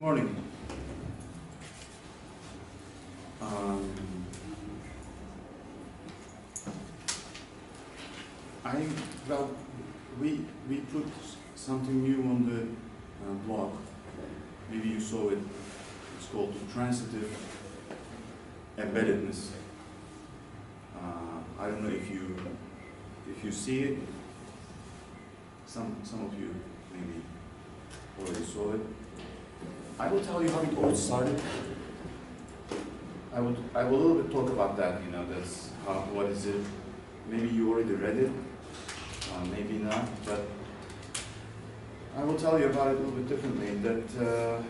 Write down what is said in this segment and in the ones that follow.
Morning. Um, I well, we put something new on the blog. Maybe you saw it. It's called transitive embeddedness. I don't know if you see it. Some of you maybe already saw it. I will tell you how it all started. I will a little bit talk about that. That's what is it? Maybe you already read it, maybe not. But I will tell you about it a little bit differently. That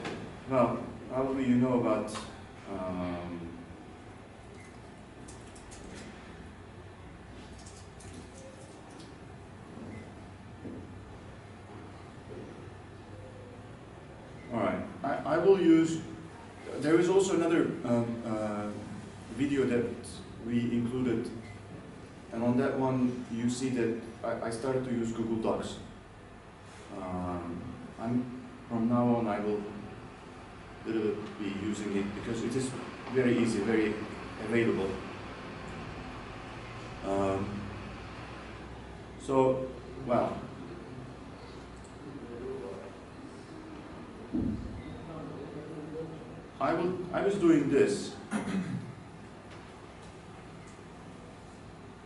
well, probably you know about. All right, I will use. There is also another video that we included, and on that one you see that I started to use Google Docs. From now on I will little bit be using it because it is very easy, very available. So, well. I was doing this. Can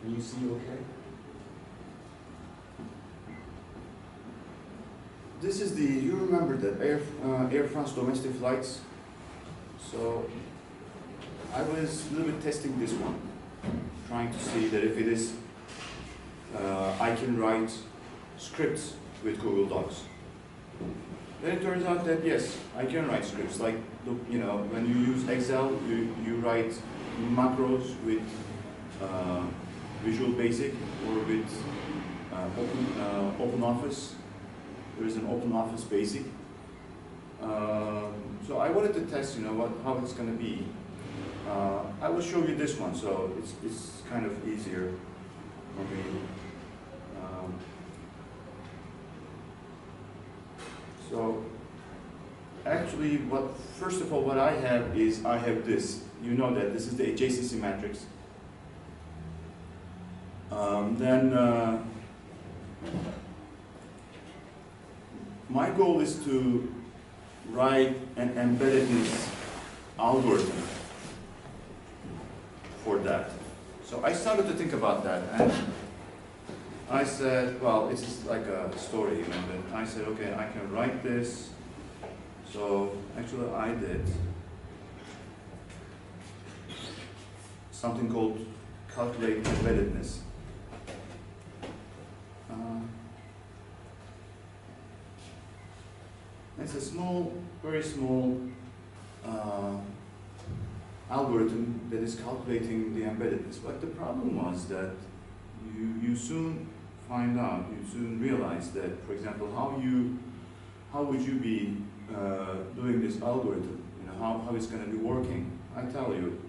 you see okay? This is you remember that Air France domestic flights? So I was a little bit testing this one, trying to see that if it is, I can write scripts with Google Docs. Then it turns out that yes, I can write scripts. Like, when you use Excel, you write macros with Visual Basic or with OpenOffice. There is an OpenOffice Basic. So I wanted to test, how it's going to be. I will show you this one, so it's kind of easier for me. So actually, first of all, what I have is I have this. You know that this is the adjacency matrix. Then my goal is to write an embeddedness algorithm for that. So I started to think about that, and I said, well, it's just like a story, But I said, okay, I can write this. So actually, I did something called calculate embeddedness. It's a small, very small algorithm that is calculating the embeddedness. But the problem was that you soon find out, you soon realize that, for example, how would you be doing this algorithm? How it's going to be working? I tell you,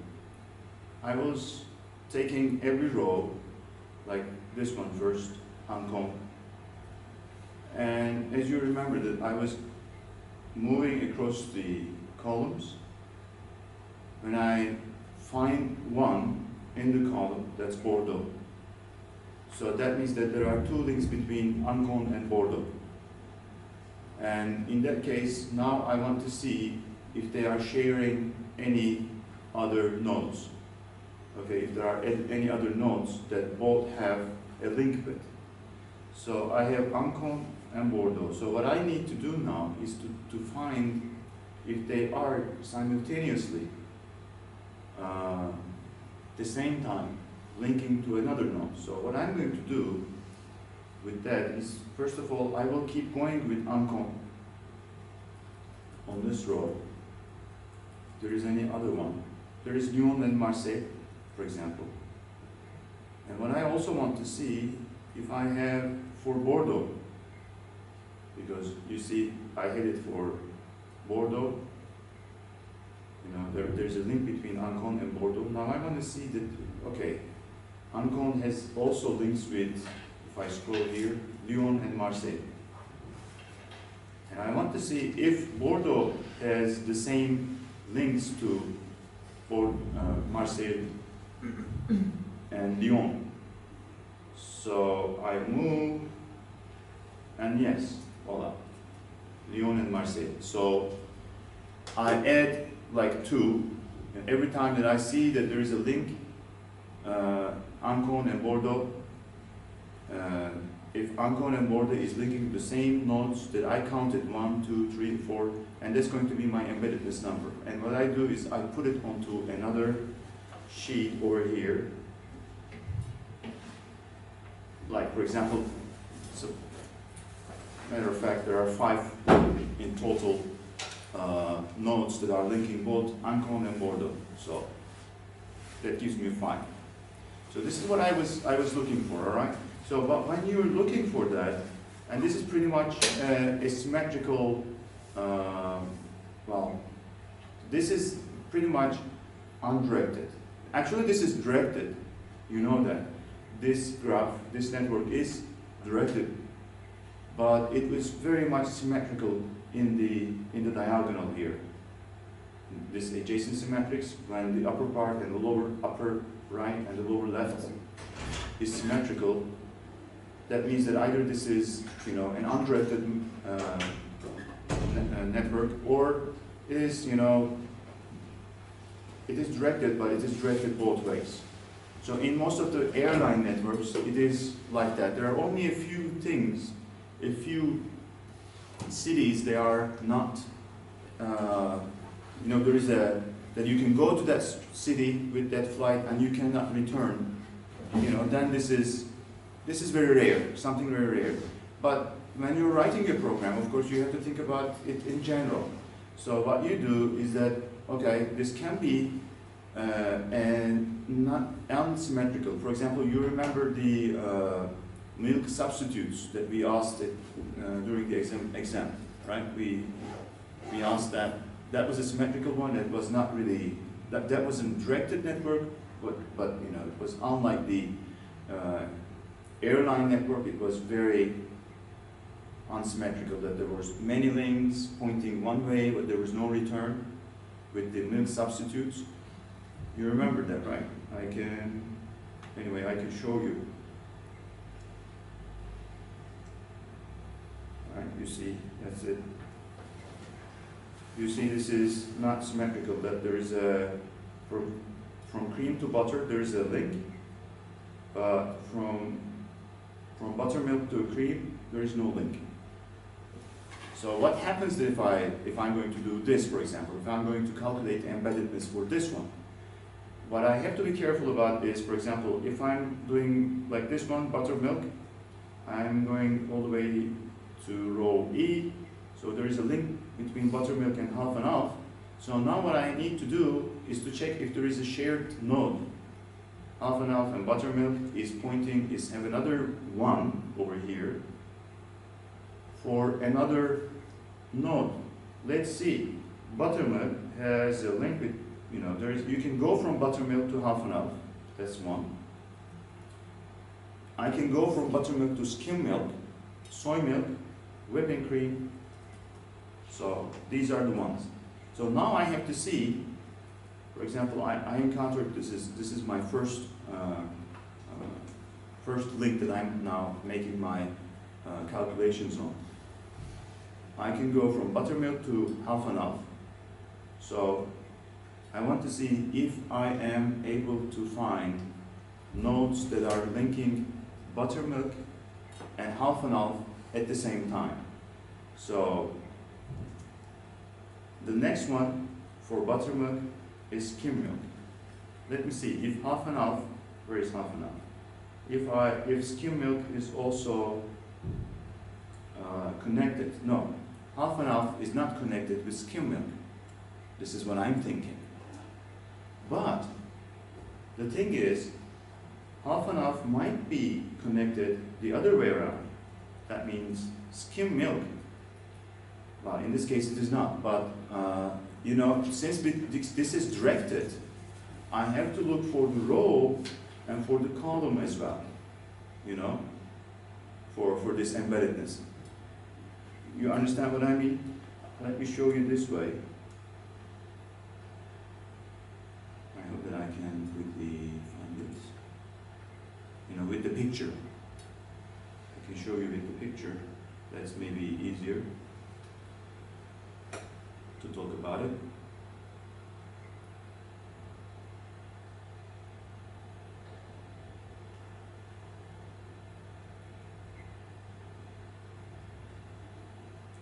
I was taking every row, like this one first, uncom, and as you remember that I was moving across the columns. When I find one in the column, that's Bordeaux. So that means that there are two links between Ancon and Bordeaux. And in that case, now I want to see if they are sharing any other nodes. Okay, if there are any other nodes that both have a link with. So I have Ancon and Bordeaux. So what I need to do now is to find if they are simultaneously the same time linking to another node. So what I'm going to do with that is, first of all, I will keep going with Ancon on this row. If there is any other one. There is Lyon and Marseille, for example. And what I also want to see if I have for Bordeaux, because you see I headed for Bordeaux. There's a link between Ancon and Bordeaux. Now I want to see that, okay, Ancon has also links with, if I scroll here, Lyon and Marseille. And I want to see if Bordeaux has the same links to Marseille and Lyon. So I move, and yes, voila, Lyon and Marseille. So I add like 2, and every time that I see that there is a link, Ancon and Bordeaux, if Ancon and Bordeaux is linking the same nodes that I counted 1, 2, 3, 4, and that's going to be my embeddedness number. And what I do is I put it onto another sheet over here. Like, for example, so, matter of fact, there are 5 in total nodes that are linking both Ancon and Bordeaux. So that gives me 5. So this is what I was looking for, all right? So, but when you're looking for that, and this is pretty much a symmetrical, well, this is pretty much undirected. Actually, this is directed. You know that. This graph, this network is directed, but it was very much symmetrical in the diagonal here. This adjacency matrix, when the upper part and the lower upper right and the lower left is symmetrical, that means that either this is, you know, an undirected network, or it is, you know, it is directed, but it is directed both ways. So in most of the airline networks, it is like that. There are only a few things, a few cities, they are not, you know, there is that you can go to that city with that flight and you cannot return. You know, then this is very rare, something very rare. But when you're writing a program, of course, you have to think about it in general. So what you do is that, okay, this can be and not unsymmetrical. For example, you remember the milk substitutes that we asked during the exam, right? We asked that. That was a symmetrical one. That was not really, that was a directed network, but you know, it was unlike the airline network. It was very unsymmetrical, that there was many links pointing one way, but there was no return with the milk substitutes. You remember that, right? Anyway, I can show you. All right, you see, that's it. You see, this is not symmetrical, that there is from cream to butter, there is a link, but from buttermilk to cream, there is no link. So what happens if I'm going to do this, for example, if I'm going to calculate embeddedness for this one? What I have to be careful about is, for example, if I'm doing like this one, buttermilk, I'm going all the way to row E, so there is a link between buttermilk and half and half. So now what I need to do is to check if there is a shared node. Half and half and buttermilk have another 1 over here for another node. Let's see, buttermilk has a link with, you know, you can go from buttermilk to half and half, that's 1. I can go from buttermilk to skim milk, soy milk, whipping cream. So these are the ones. So now I have to see, for example, I encountered, this is my first link that I'm now making my calculations on. I can go from buttermilk to half and half. So I want to see if I am able to find nodes that are linking buttermilk and half at the same time. So the next one for buttermilk is skim milk. Let me see if half and half, where is half and half? If skim milk is also connected, no, half and half is not connected with skim milk. This is what I'm thinking. But the thing is, half and half might be connected the other way around. That means skim milk. Well, in this case it is not, but you know, since this is directed, I have to look for the row and for the column as well, you know, for this embeddedness. You understand what I mean? Let me show you this way. I hope that I can quickly find it. You know, with the picture. I can show you with the picture. That's maybe easier to talk about it.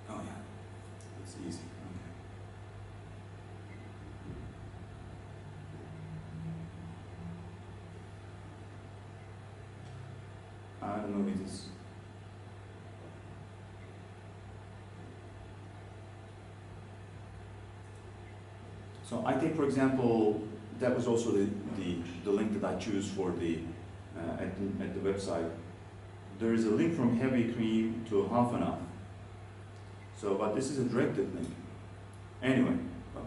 Oh yeah, it's easy. Okay. I don't know if it is. So I take, for example, that was also the link that I choose for the at the website. There is a link from heavy cream to half and half. So, but this is a directed link. Anyway,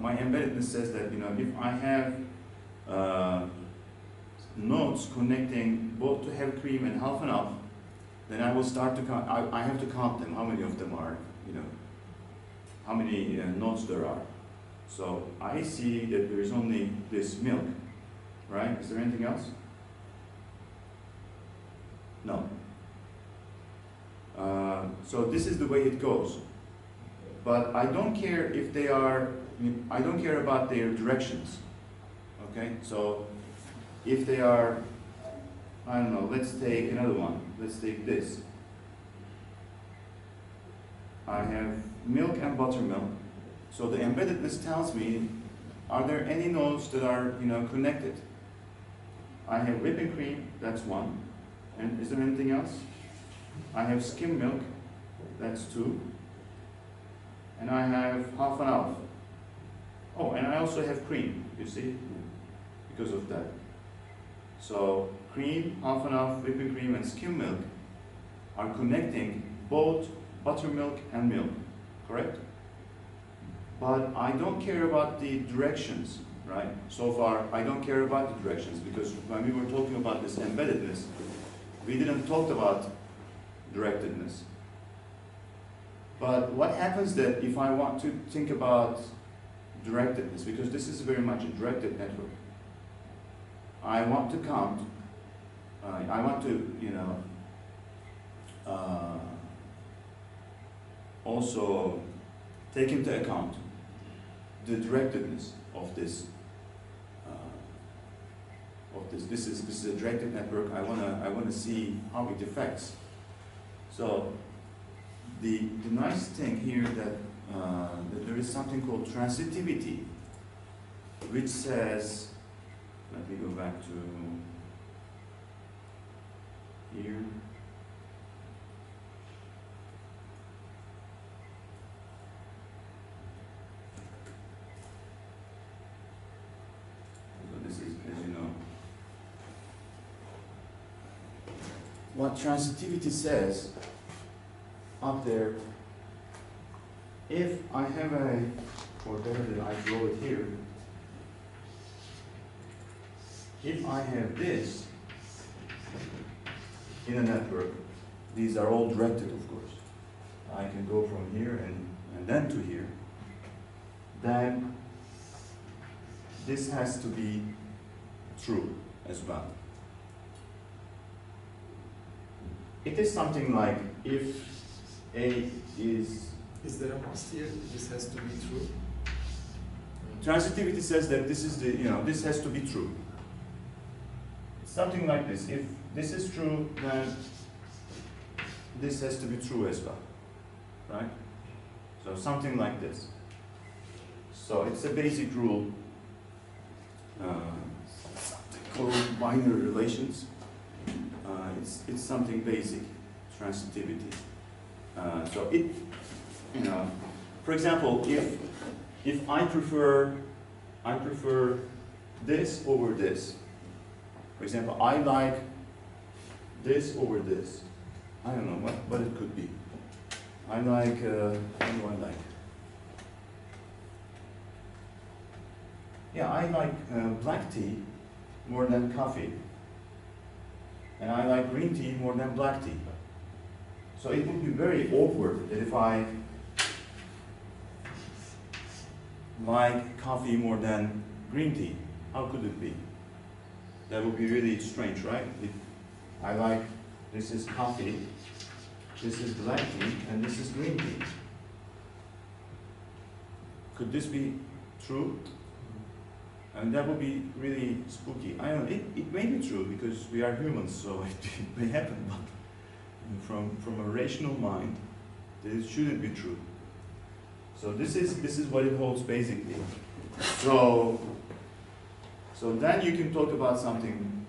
my embeddedness says that, you know, if I have nodes connecting both to heavy cream and half and half, then I will start to count. I have to count them. How many of them are, you know, how many nodes there are. So I see that there is only this milk, right? Is there anything else? No. So this is the way it goes. But I don't care if they are, I don't care about their directions. Okay, so if they are, I don't know, let's take another one. Let's take this. I have milk and buttermilk. So the embeddedness tells me, are there any nodes that are, you know, connected? I have whipping cream, that's one. And is there anything else? I have skim milk, that's two. And I have half and half. Oh, and I also have cream, you see, because of that. So cream, half and half, whipping cream, and skim milk are connecting both buttermilk and milk, correct? But I don't care about the directions, right? So far, I don't care about the directions, because when we were talking about this embeddedness, we didn't talk about directedness. But what happens that if I want to think about directedness, because this is very much a directed network, I want to count, I want to, you know, also take into account the directedness of this. This is a directed network. I wanna see how it affects. So the nice thing here that there is something called transitivity, which says, let me go back to here. So this is, as you know, what transitivity says up there. If I have a, or better than I draw it here, if I have this in a network, these are all directed, of course. I can go from here and then to here. Then this has to be true as well. It is something like if A is... Is there a must here? This has to be true? Transitivity says that this is the, you know, this has to be true. It's something like this. If this is true, then this has to be true as well, right? So something like this. So it's a basic rule, something called binary relations. It's something basic, transitivity. So it, you know, for example, if I prefer this over this. For example, I like this over this. I don't know what it could be. I like, what do I like? Yeah, I like black tea more than coffee. And I like green tea more than black tea. So it would be very awkward that if I like coffee more than green tea. How could it be? That would be really strange, right? I like, this is coffee, this is black tea, and this is green tea. Could this be true? And that would be really spooky. I don't know, it may be true because we are humans, so it may happen, but from a rational mind, this shouldn't be true. So this is what it holds basically. So then you can talk about something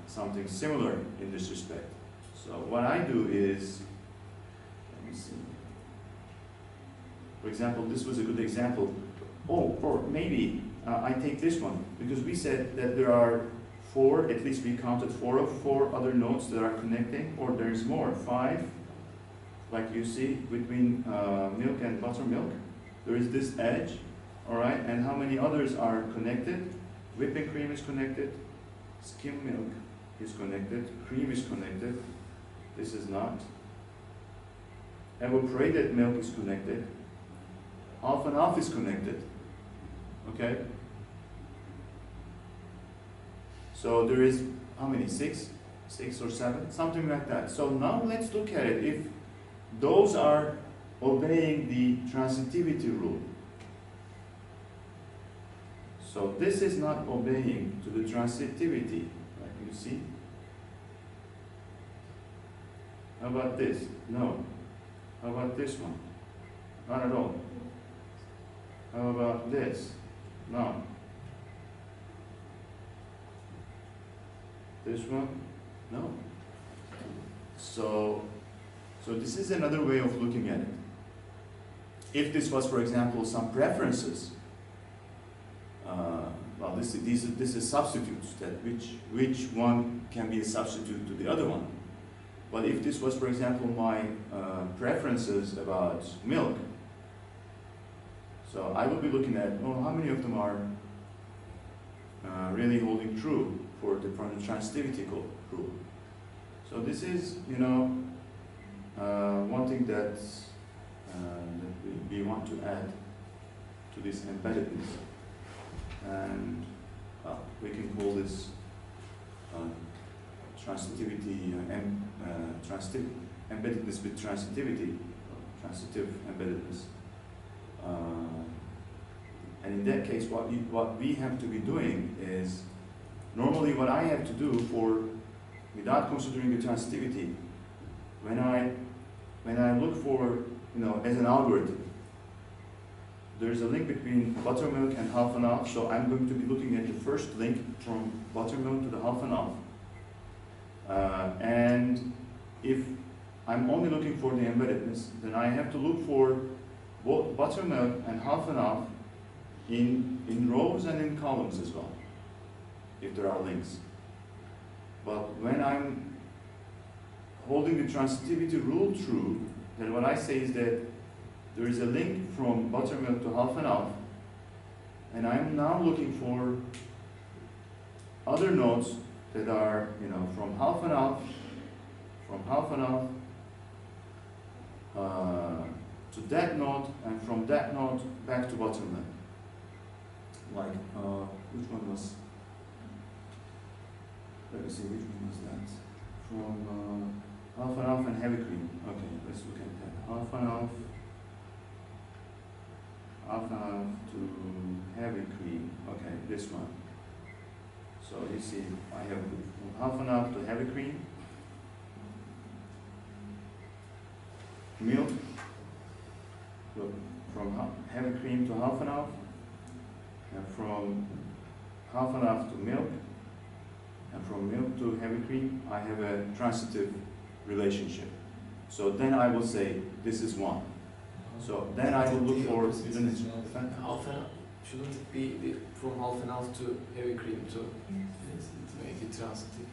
something similar in this respect. So what I do is, let me see. For example, this was a good example. Oh, or maybe I take this one because we said that there are four, at least we counted four other nodes that are connecting, or there's more, 5. Like you see between milk and buttermilk, there is this edge, all right? And how many others are connected? Whipping cream is connected, skim milk is connected, cream is connected, this is not. Evaporated milk is connected, half and half is connected, okay? So there is, how many, 6 or 7, something like that. So now let's look at it. If those are obeying the transitivity rule, so this is not obeying to the transitivity, like you see. How about this? No. How about this one? Not at all. How about this? No. This one? No. So this is another way of looking at it. If this was, for example, some preferences, well, this is substitutes, that which one can be a substitute to the other one. But if this was, for example, my preferences about milk, so I will be looking at, well, how many of them are really holding true for the transitivity rule. So this is, you know, one thing that we want to add to this embeddedness. And we can call this transitivity, embeddedness with transitivity, transitive embeddedness. And in that case, what we have to be doing is, normally what I have to do without considering the transitivity, when I look for, you know, as an algorithm, there's a link between buttermilk and half and half, so I'm going to be looking at the first link from buttermilk to the half and half. And if I'm only looking for the embeddedness, then I have to look for both buttermilk and half in rows and in columns as well, if there are links. But when I'm holding the transitivity rule true, then what I say is that there is a link from buttermilk to half and I'm now looking for other nodes that are, you know, from half to that node, and from that node back to buttermilk. Like, which one was? Let me see, which one was that? From half and heavy cream. Okay, let's look at that. Half to heavy cream. Okay, this one. So you see, I have from half to heavy cream, milk, from heavy cream to half, and from half to milk, and from milk to heavy cream, I have a transitive relationship. So then I will say this is 1. So then I will look for half and half. Shouldn't it be from half and half to heavy cream to make it transitive?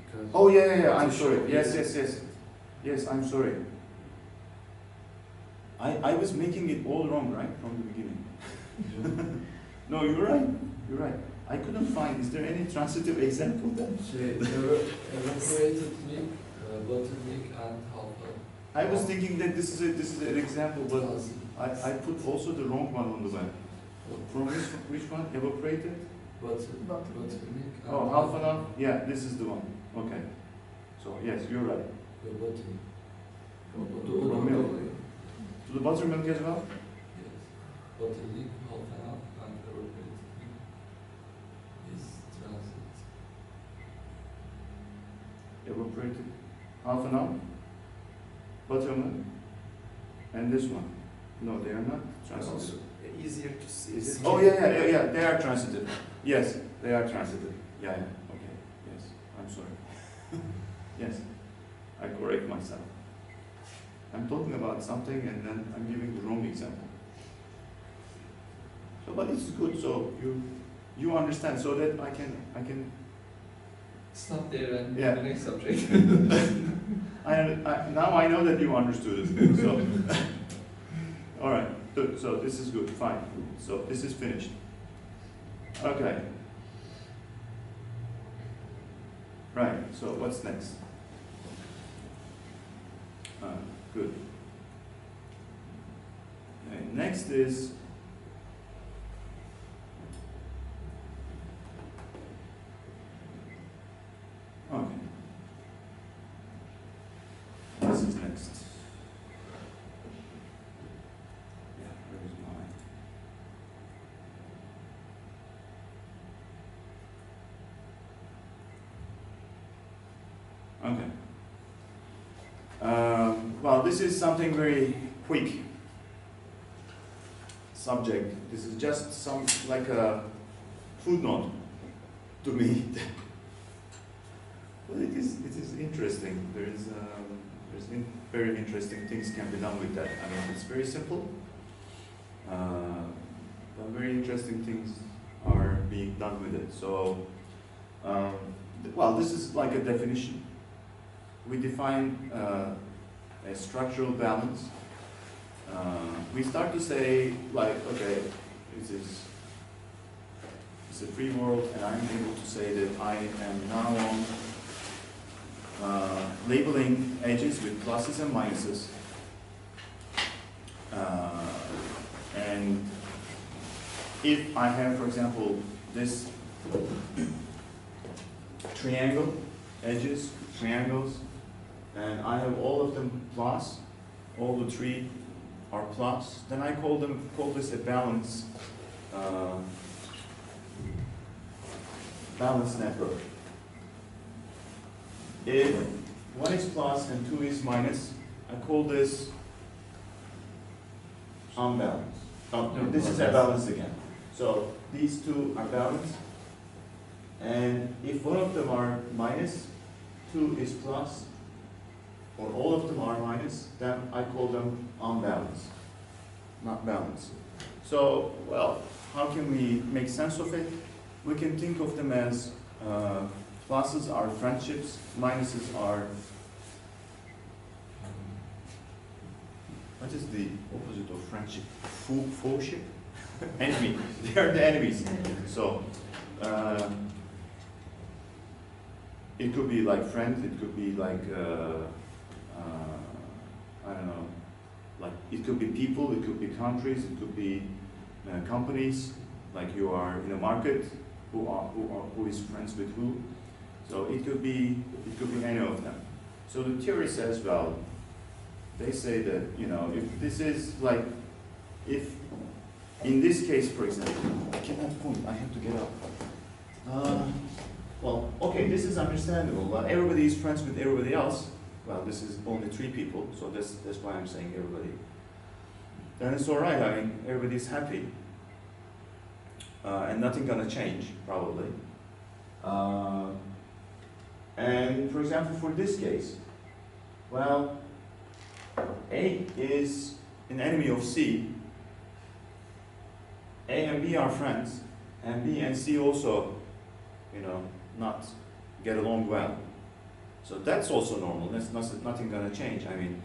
Because oh yeah, I'm sorry. Yes, I'm sorry. I was making it all wrong, right, from the beginning. No, you're right. I couldn't find, is there any transitive example then? evaporated milk, buttermilk and half. I was thinking that this is an example, but I put also the wrong one on the web. From which one? Evaporated? Oh, half an hour? Yeah, this is the one. Okay. So yes, you're right. From milk. To the buttermilk as well? Buttermilk, half an hour, and evaporated milk is transit. Evaporated. Half an hour? Buttermilk? And this one? No, they are not transitive. Also easier to see. Is it? Oh yeah, they are transitive. Yes, they are transitive. Yeah, okay, yes, I'm sorry. Yes, I correct myself. I'm talking about something and then I'm giving the wrong example. So, but it's good, so you understand, so that I can Stop there and Yeah. the next subject. now I know that you understood it, so. All right, good. So this is good, fine. So this is finished. Okay. Right, so what's next? Good. Okay, next is okay. This is next. Yeah, where is mine? Okay. Well, this is something very quick subject. This is just some like a footnote to me. Well, it is interesting. There's very interesting things can be done with that. I mean, it's very simple, but very interesting things are being done with it. So, well, this is like a definition. We define a structural balance. We start to say, like, okay, it's a free world, and I'm able to say that I am now on labeling edges with pluses and minuses. And if I have, for example, this triangle, edges, triangles, and I have all of them plus, all the three are plus, then I call this a balance network. If 1 is plus and 2 is minus, I call this unbalanced. This is a balance again. So these two are balanced, and if one of them are minus, 2 is plus, or all of them are minus, then I call them unbalanced, not balanced. So, well, how can we make sense of it? We can think of them as pluses are friendships, minuses are, what is the opposite of friendship? Foeship? Enemy. They are the enemies. So, it could be like friends, it could be like, I don't know, like it could be people, it could be countries, it could be companies, like you are in a market, who is friends with who. So it could be any of them. So the theory says, well, they say that, you know, if this is like, if in this case, for example, I cannot point, I have to get up. Well, okay, this is understandable. Well, everybody is friends with everybody else. Well, this is only 3 people, so that's why I'm saying everybody. Then it's all right. I mean, everybody's happy, and nothing gonna change probably. And for example, for this case, well, A is an enemy of C. A and B are friends, and B and C also, you know, not get along well. So that's also normal. That's nothing gonna change. I mean,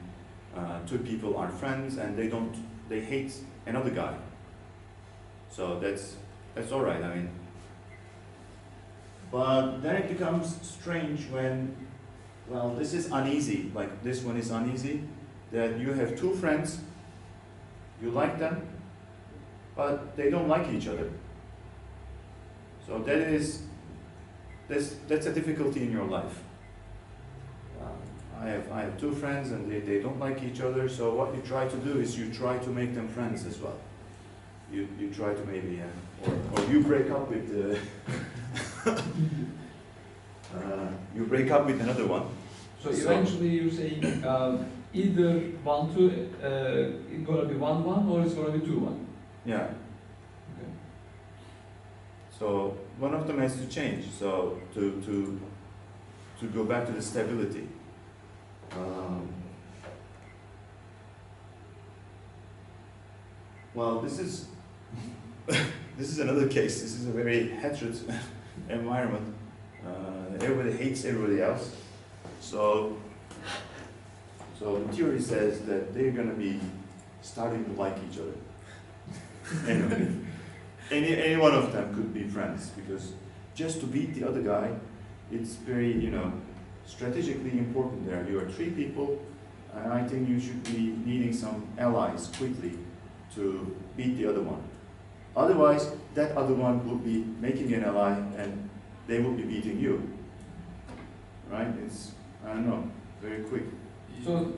2 people are friends and they hate another guy. So that's all right. I mean, but then it becomes strange when, well, this is uneasy. Like this one is uneasy, that you have two friends, you like them, but they don't like each other. So that's a difficulty in your life. I have two friends and they don't like each other, so what you try to do is you try to make them friends as well. You try to maybe, or you break up with you break up with another one. So eventually you're saying either 1-2, it's gonna be 1-1 or it's gonna be 2-1. Yeah. Okay. So one of them has to change. So to go back to the stability. Well, this is this is another case. This is a very heterogeneous environment. Everybody hates everybody else. So the theory says that they're going to be starting to like each other. Anyway, any one of them could be friends, because just to beat the other guy, it's very, strategically important there. You are three people, and I think you should be needing some allies quickly to beat the other one. Otherwise, that other one will be making an ally, and they will be beating you. Right? It's, I don't know, very quick. So-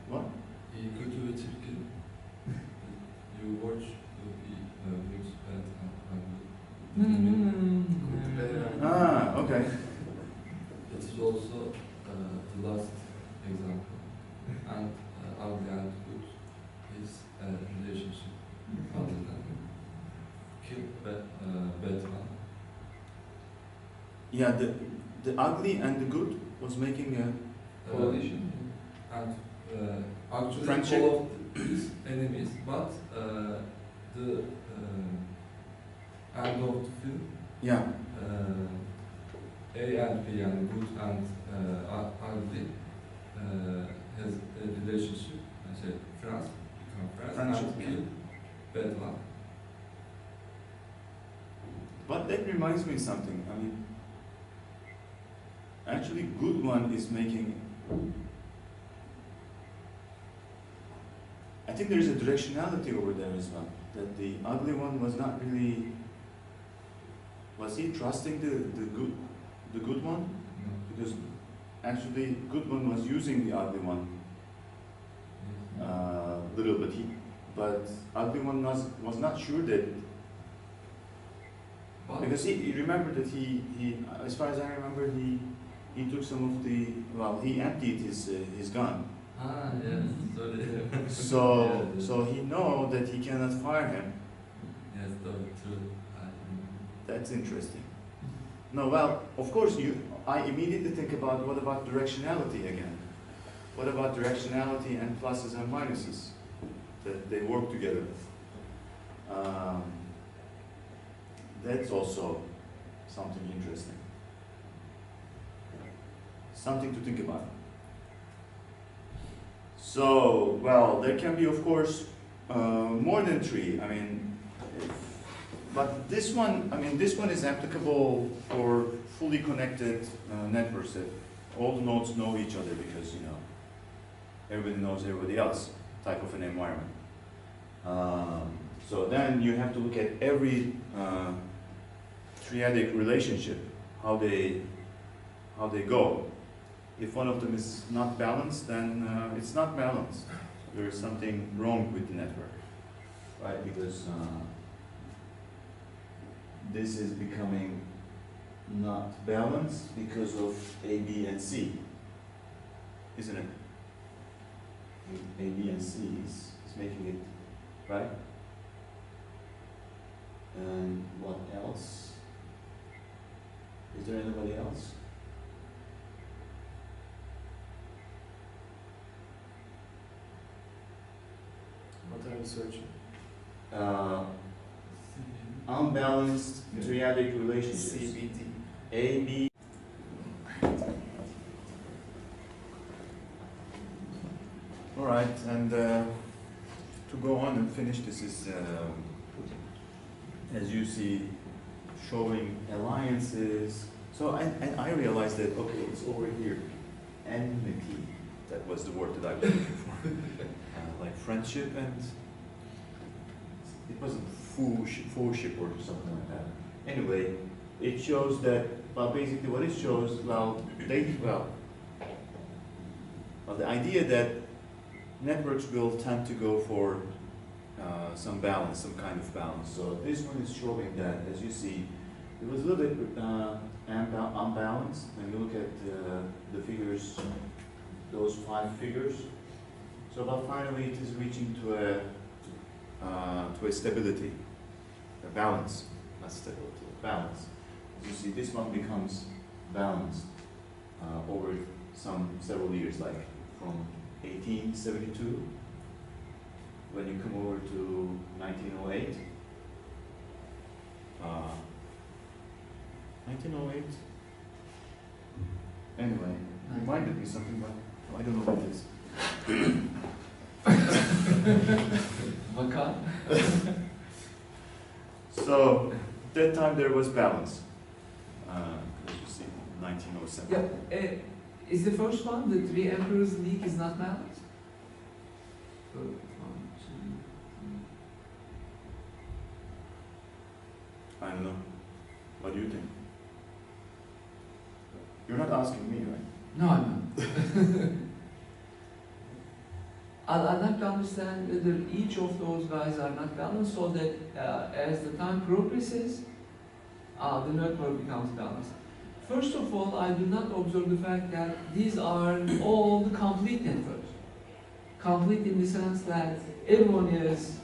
What? İyi kötü ve çirkin. You watch the good, bad, and ugly. Ah, okay. It is also the last example. And ugly and good is a relationship other than kill bad one. Yeah, the ugly and the good was making a Coalition. And actually Friendship. all of these enemies, but the end of the film, yeah. A and B and good and ugly has a relationship, I say friends, become friends, Friendship, and yeah. kill bad one. But that reminds me of something. I mean, actually, good one is making. I think there is a directionality over there as well. That the ugly one was not really. Was he trusting the good one? No. Because actually, good one was using the ugly one little bit. But ugly one was not sure that. But Because he remembered that he as far as I remember, he took some of the, well, he emptied his gun. yes, sorry. So he know that he cannot fire him. Yes, true. That's interesting. No, well, of course I immediately think about what about directionality again? What about directionality and pluses and minuses? That they work together. That's also something interesting. Something to think about. So, well, there can be, of course, more than three. I mean, but this one, this one is applicable for fully connected networks that all the nodes know each other because, everybody knows everybody else type of an environment. So then you have to look at every triadic relationship, how they go. If one of them is not balanced, then it's not balanced. There is something wrong with the network, right? Because this is becoming not balanced because of A, B, and C, isn't it? A, B, and C is making it, right? And what else? Is there anybody else? What are you searching? Unbalanced triadic relationships. CBT. A, B. All right, and to go on and finish, this is, as you see, showing alliances. So, and I realized that, okay, it's over here. Enmity. That was the word that I was looking for. Like friendship, and it wasn't fellowship or something like that. Anyway, it shows that, well, basically what it shows, well, the idea that networks will tend to go for some balance, some kind of balance. So this one is showing that, as you see, it was a little bit unbalanced when you look at the figures, those 5 figures. So, but finally it is reaching to a stability, a balance, not stability, balance. As you see, this one becomes balanced over several years, like from 1872, when you come over to 1908. 1908. Anyway, reminded me something, but I don't know what it is. Vaka. So, that time there was balance. As you see, 1907. Yeah. Is the first one, the 3 Emperors League, is not balanced? So, 1, 2, 3. I don't know. What do you think? You're not asking me, right? No, I'm not. I'd like to understand whether each of those guys are not balanced, so that as the time progresses, the network becomes balanced. First of all, I do not observe the fact that these are all the complete networks. Complete in the sense that everyone is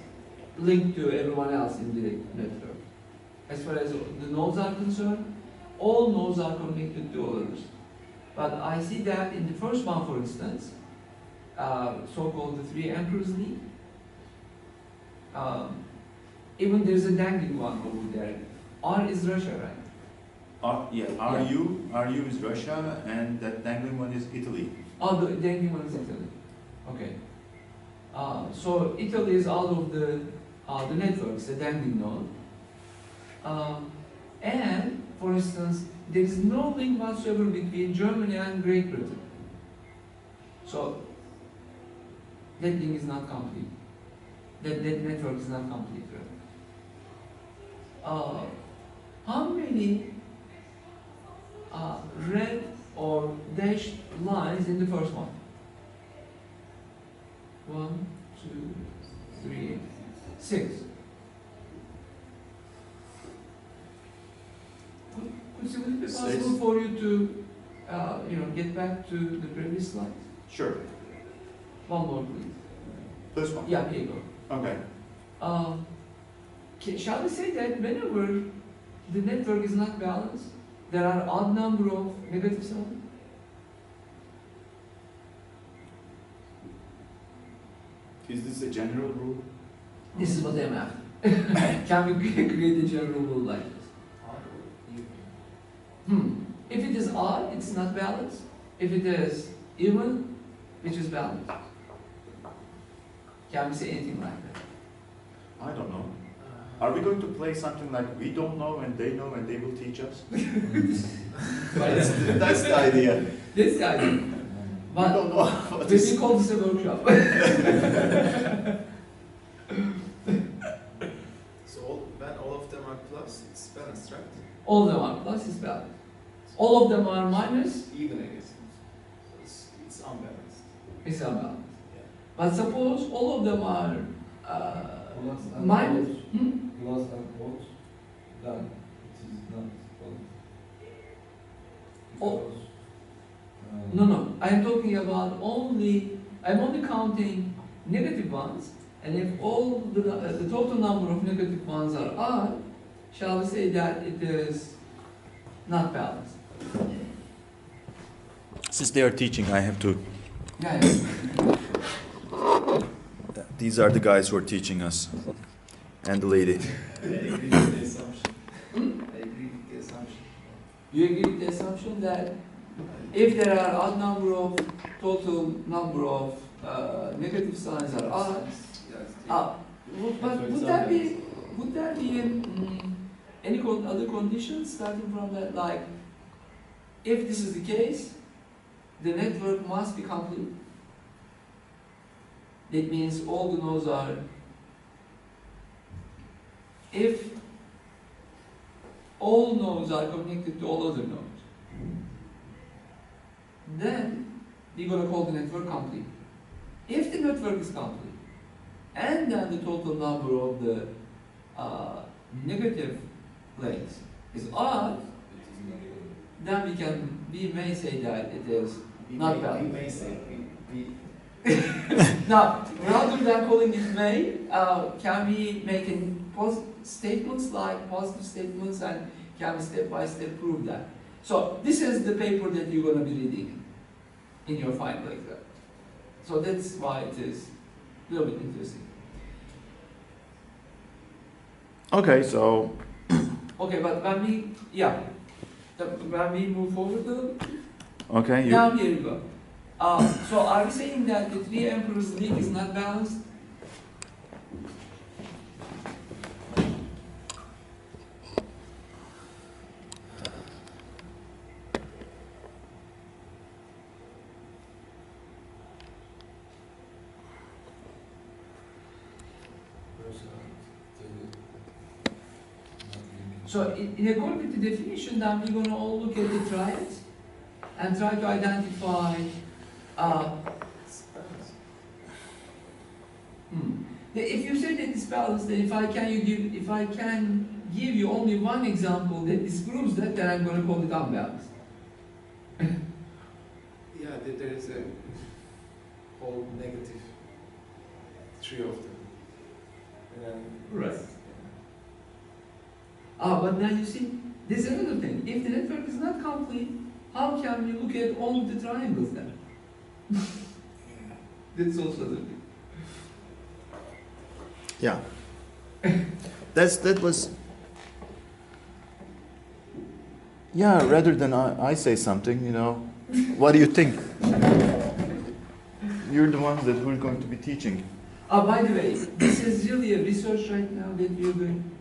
linked to everyone else in the network. As far as the nodes are concerned, all nodes are connected to others. But I see that in the first one, for instance, so-called the 3 Emperors League, even there's a dangling one over there. R is Russia, right? RU is Russia, and that dangling one is Italy. Oh, the dangling one is Italy. Okay. So Italy is out of the networks, the dangling node. And, for instance, there is no link whatsoever between Germany and Great Britain. So, that link is not complete. That network is not complete, right? How many red or dashed lines in the first one? 1, 2, 3, 6. Would it be possible for you to, get back to the previous slide? Sure. One more, please. This one? Yeah, here you go. Okay. Shall we say that whenever the network is not balanced, there are odd number of negative signs? Is this a general rule? This is what I'm after. Can we create a general rule like this? If it is odd, it's not balanced. If it is even, which is balanced. Can we say anything like that? I don't know. Are we going to play something like we don't know and they know and they will teach us? That's the idea. This guy. We don't know what This is called this a workshop. So when all of them are plus, it's balanced, right? All of them are plus, is balanced. All of them are minus, Even, I guess. It's unbalanced. is unbalanced. Yeah. But suppose all of them are Plus and minus. quotes, plus and quotes, then it is not valid. Oh. Because, No. I'm only counting negative ones, and if all the total number of negative ones are odd, shall we say that it is not balanced? Since they are teaching, I have to. Yeah. These are the guys who are teaching us, and the lady. I agree with the assumption. I agree with the assumption. You agree with the assumption that if there are odd number of total number of negative signs are odd, would there be any other conditions starting from that? Like, if this is the case, the network must be complete. that means all the nodes are, if all nodes are connected to all other nodes, then we're going to call the network complete. If the network is complete, and then the total number of the negative links is odd, then we may say that it is not valid. We may say, Now, rather than calling it may, can we make statements like positive statements, and can we step by step prove that? So this is the paper that you're going to be reading in your final exam. So that's why it is a little bit interesting. Okay, so Okay, but when we move forward a little, okay, now here you go. So are we saying that the three emperors league is not balanced? So in according with the definition, then we're going to all look at the triads and try to identify if you say that it's balanced, then if I can give you only one example that disproves that, then I'm going to call it unbalanced. yeah, there is a whole negative three of them. And then Right. But now you see, there's another thing. If the network is not complete, how can we look at only the triangles then? That's also the thing. yeah, that was. Yeah, rather than I say something, what do you think? You're the ones that we're going to be teaching. By the way, this is really a research right now that we're doing.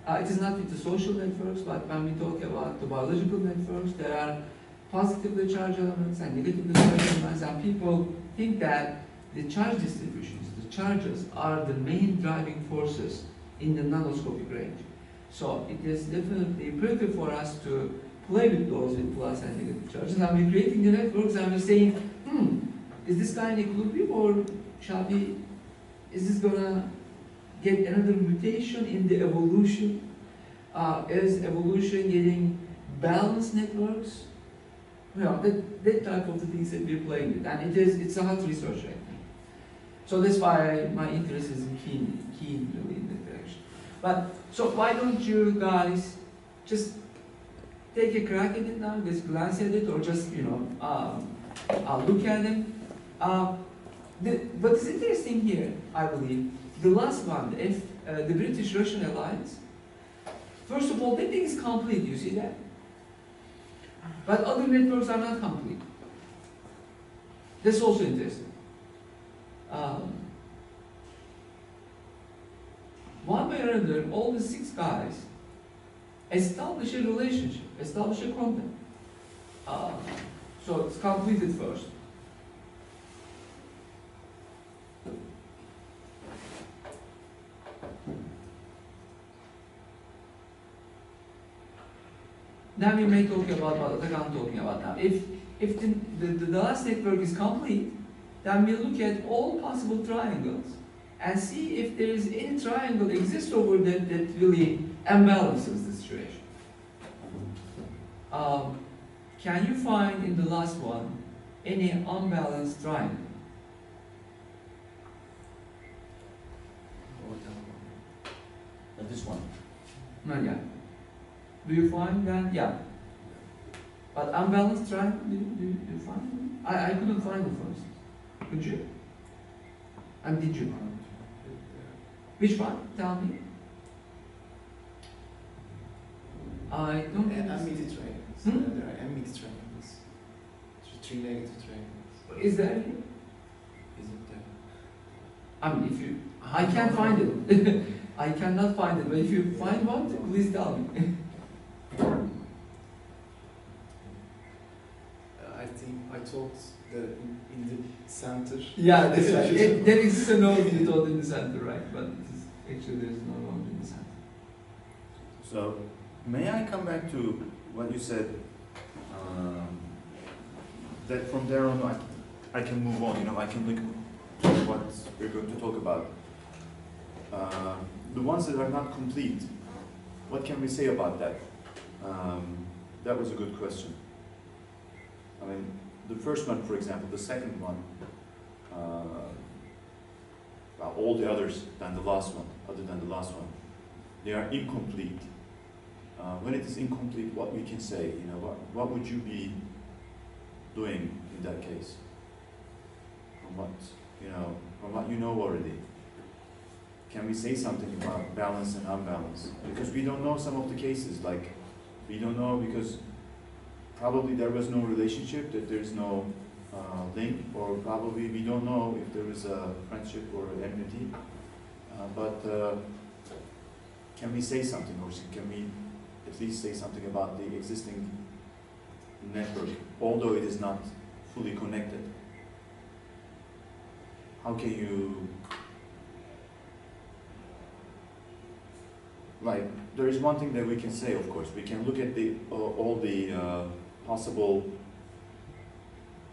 It is not with the social networks, but when we talk about the biological networks, there are positively charged elements and negatively charged elements, and people think that the charge distributions, the charges, are the main driving forces in the nanoscopic range. So it is definitely imperative for us to play with those with plus and negative charges. And we're creating the networks and we're saying, is this guy in equilibrium, or is this gonna get another mutation in the evolution? Is evolution getting balanced networks? That type of the things that we're playing with, and it's a hot research right now. So that's why my interest is keen really in that direction. But so why don't you guys just take a crack at it now, just glance at it, or just look at it. What is interesting here, I believe, the last one, the British-Russian alliance. First of all, that thing is complete. You see that? But other networks are not complete. That's also interesting. One way or another, all the 6 guys establish a relationship, establish a contact. So it's completed first. Then we may talk about what I'm talking about now. If the last network is complete, then we look at all possible triangles and see if there is any triangle exists over there that really imbalances the situation. Can you find in the last one any unbalanced triangle? Like this one. Not yet. Do you find that? Yeah. But unbalanced triangle, do you find it? I couldn't find it first. Could you? And did you? Which one? Tell me. I don't Amity triangles. There are amity triangles. 3 negative triangles. Is there? Is it there? I mean, if you, I can't find it. I cannot find it. But if you find one, please tell me. I think I thought that in the center. Yeah, that's right. There exists a node you thought in the center, right? But it is, actually there is no node in the center. So, may I come back to what you said? That from there on, I can move on. You know, I can look to what we're going to talk about. The ones that are not complete. What can we say about that? That was a good question. I mean, the first one, for example, the second one. Well, all the others than the last one, other than the last one, they are incomplete. When it is incomplete, what we can say, you know, what would you be doing in that case? From what you know already. Can we say something about balance and unbalance? Because we don't know some of the cases, like we don't know because probably there was no relationship, that there's no link, or probably we don't know if there is a friendship or enmity. But can we say something, or can we at least say something about the existing network, although it is not fully connected? How can you, like, there is one thing that we can say, of course. We can look at the all the possible,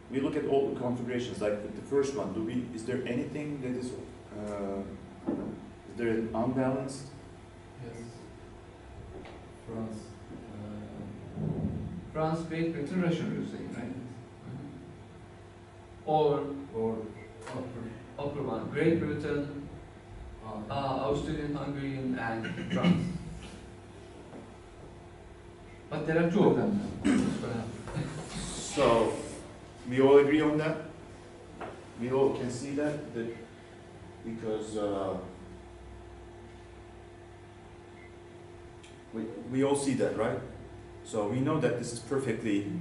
we look at all the configurations, like with the first one, is there anything that is there an unbalanced? Yes. France. France, Great Britain, Russia, you're saying, right? Or upper one, Great Britain, Austrian, Hungarian, and France. But there are two of them. So, we all agree on that? We all can see that because we all see that, right? So we know that this is perfectly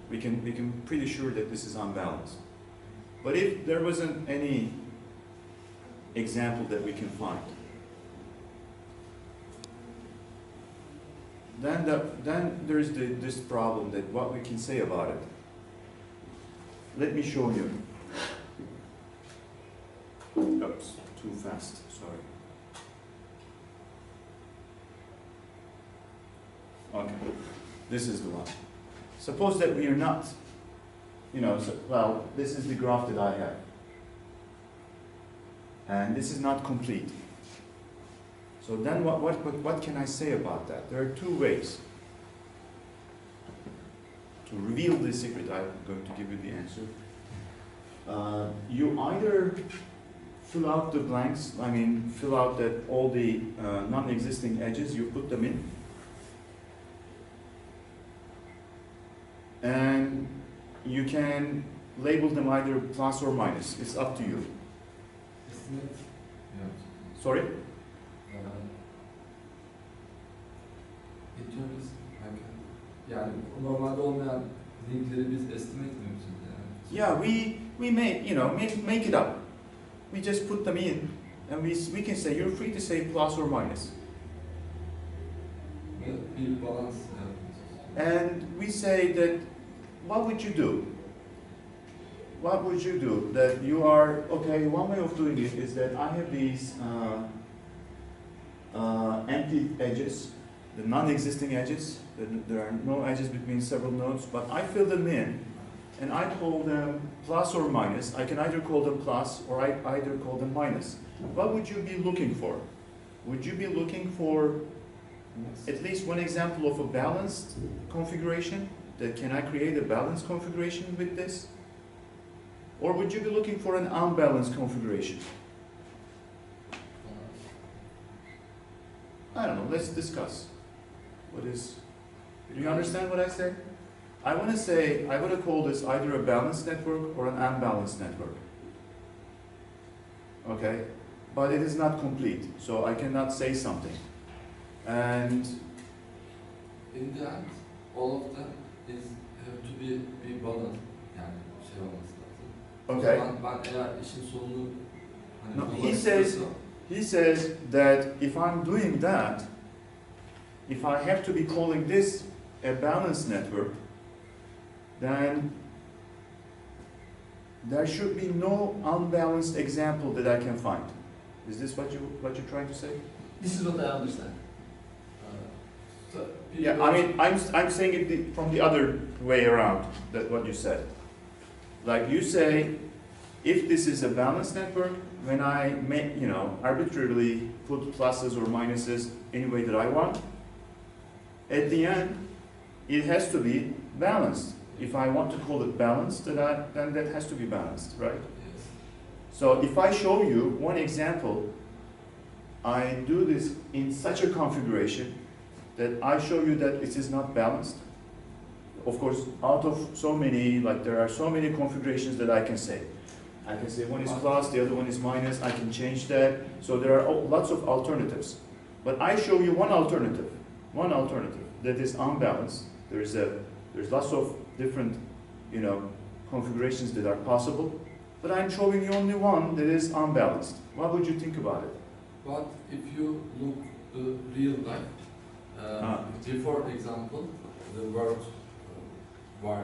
we can pretty sure that this is unbalanced. But if there wasn't any example that we can find, then there is this problem that what we can say about it. Let me show you. Oops, too fast, sorry. Okay, this is the one. Suppose that we are not, well, this is the graph that I have. And this is not complete. So then what can I say about that? There are two ways. To reveal the secret, I'm going to give you the answer. You either fill out the blanks, fill out that all the non-existing edges, you put them in. And you can label them either plus or minus. It's up to you. Isn't it? Yeah. Sorry? Ediyoruz. Yani normalde olmayan linkleri biz estimate mi yapacağız yani? Yeah, we make it up. We just put them in, and we can say you're free to say plus or minus. Bir balans And we say that, what would you do? What would you do? That you are, okay, one way of doing it is that I have these empty edges, the non-existing edges. There are no edges between several nodes, but I fill them in, and I call them plus or minus. I can either call them plus, or I either call them minus. What would you be looking for? Would you be looking for at least one example of a balanced configuration? That can I create a balanced configuration with this? Or would you be looking for an unbalanced configuration? I don't know, let's discuss. Do you understand what I say? I want to call this either a balanced network or an unbalanced network. Okay? But it is not complete, so I cannot say something. And in the end, all of them have to be balanced. Yani şey olması lazım. okay. Ben eğer işin sonunu No, he says that if I'm doing that, if I have to be calling this a balanced network, then there should be no unbalanced example that I can find. Is this what you're trying to say? This is what I understand. So, Yeah, I mean, I'm saying it from the other way around, that what you said. Like you say, if this is a balanced network, when I make, arbitrarily put pluses or minuses any way that I want, at the end, it has to be balanced. If I want to call it balanced, then that has to be balanced, right? yes. So if I show you one example, I do this in such a configuration that I show you that it is not balanced. Of course, out of so many, like there are so many configurations that I can say. I can say one is plus, the other one is minus, I can change that. So there are lots of alternatives. But I show you one alternative that is unbalanced. There's lots of different, configurations that are possible. But I'm showing you only one that is unbalanced. What would you think about it? But if you look the real life, before example, the word var,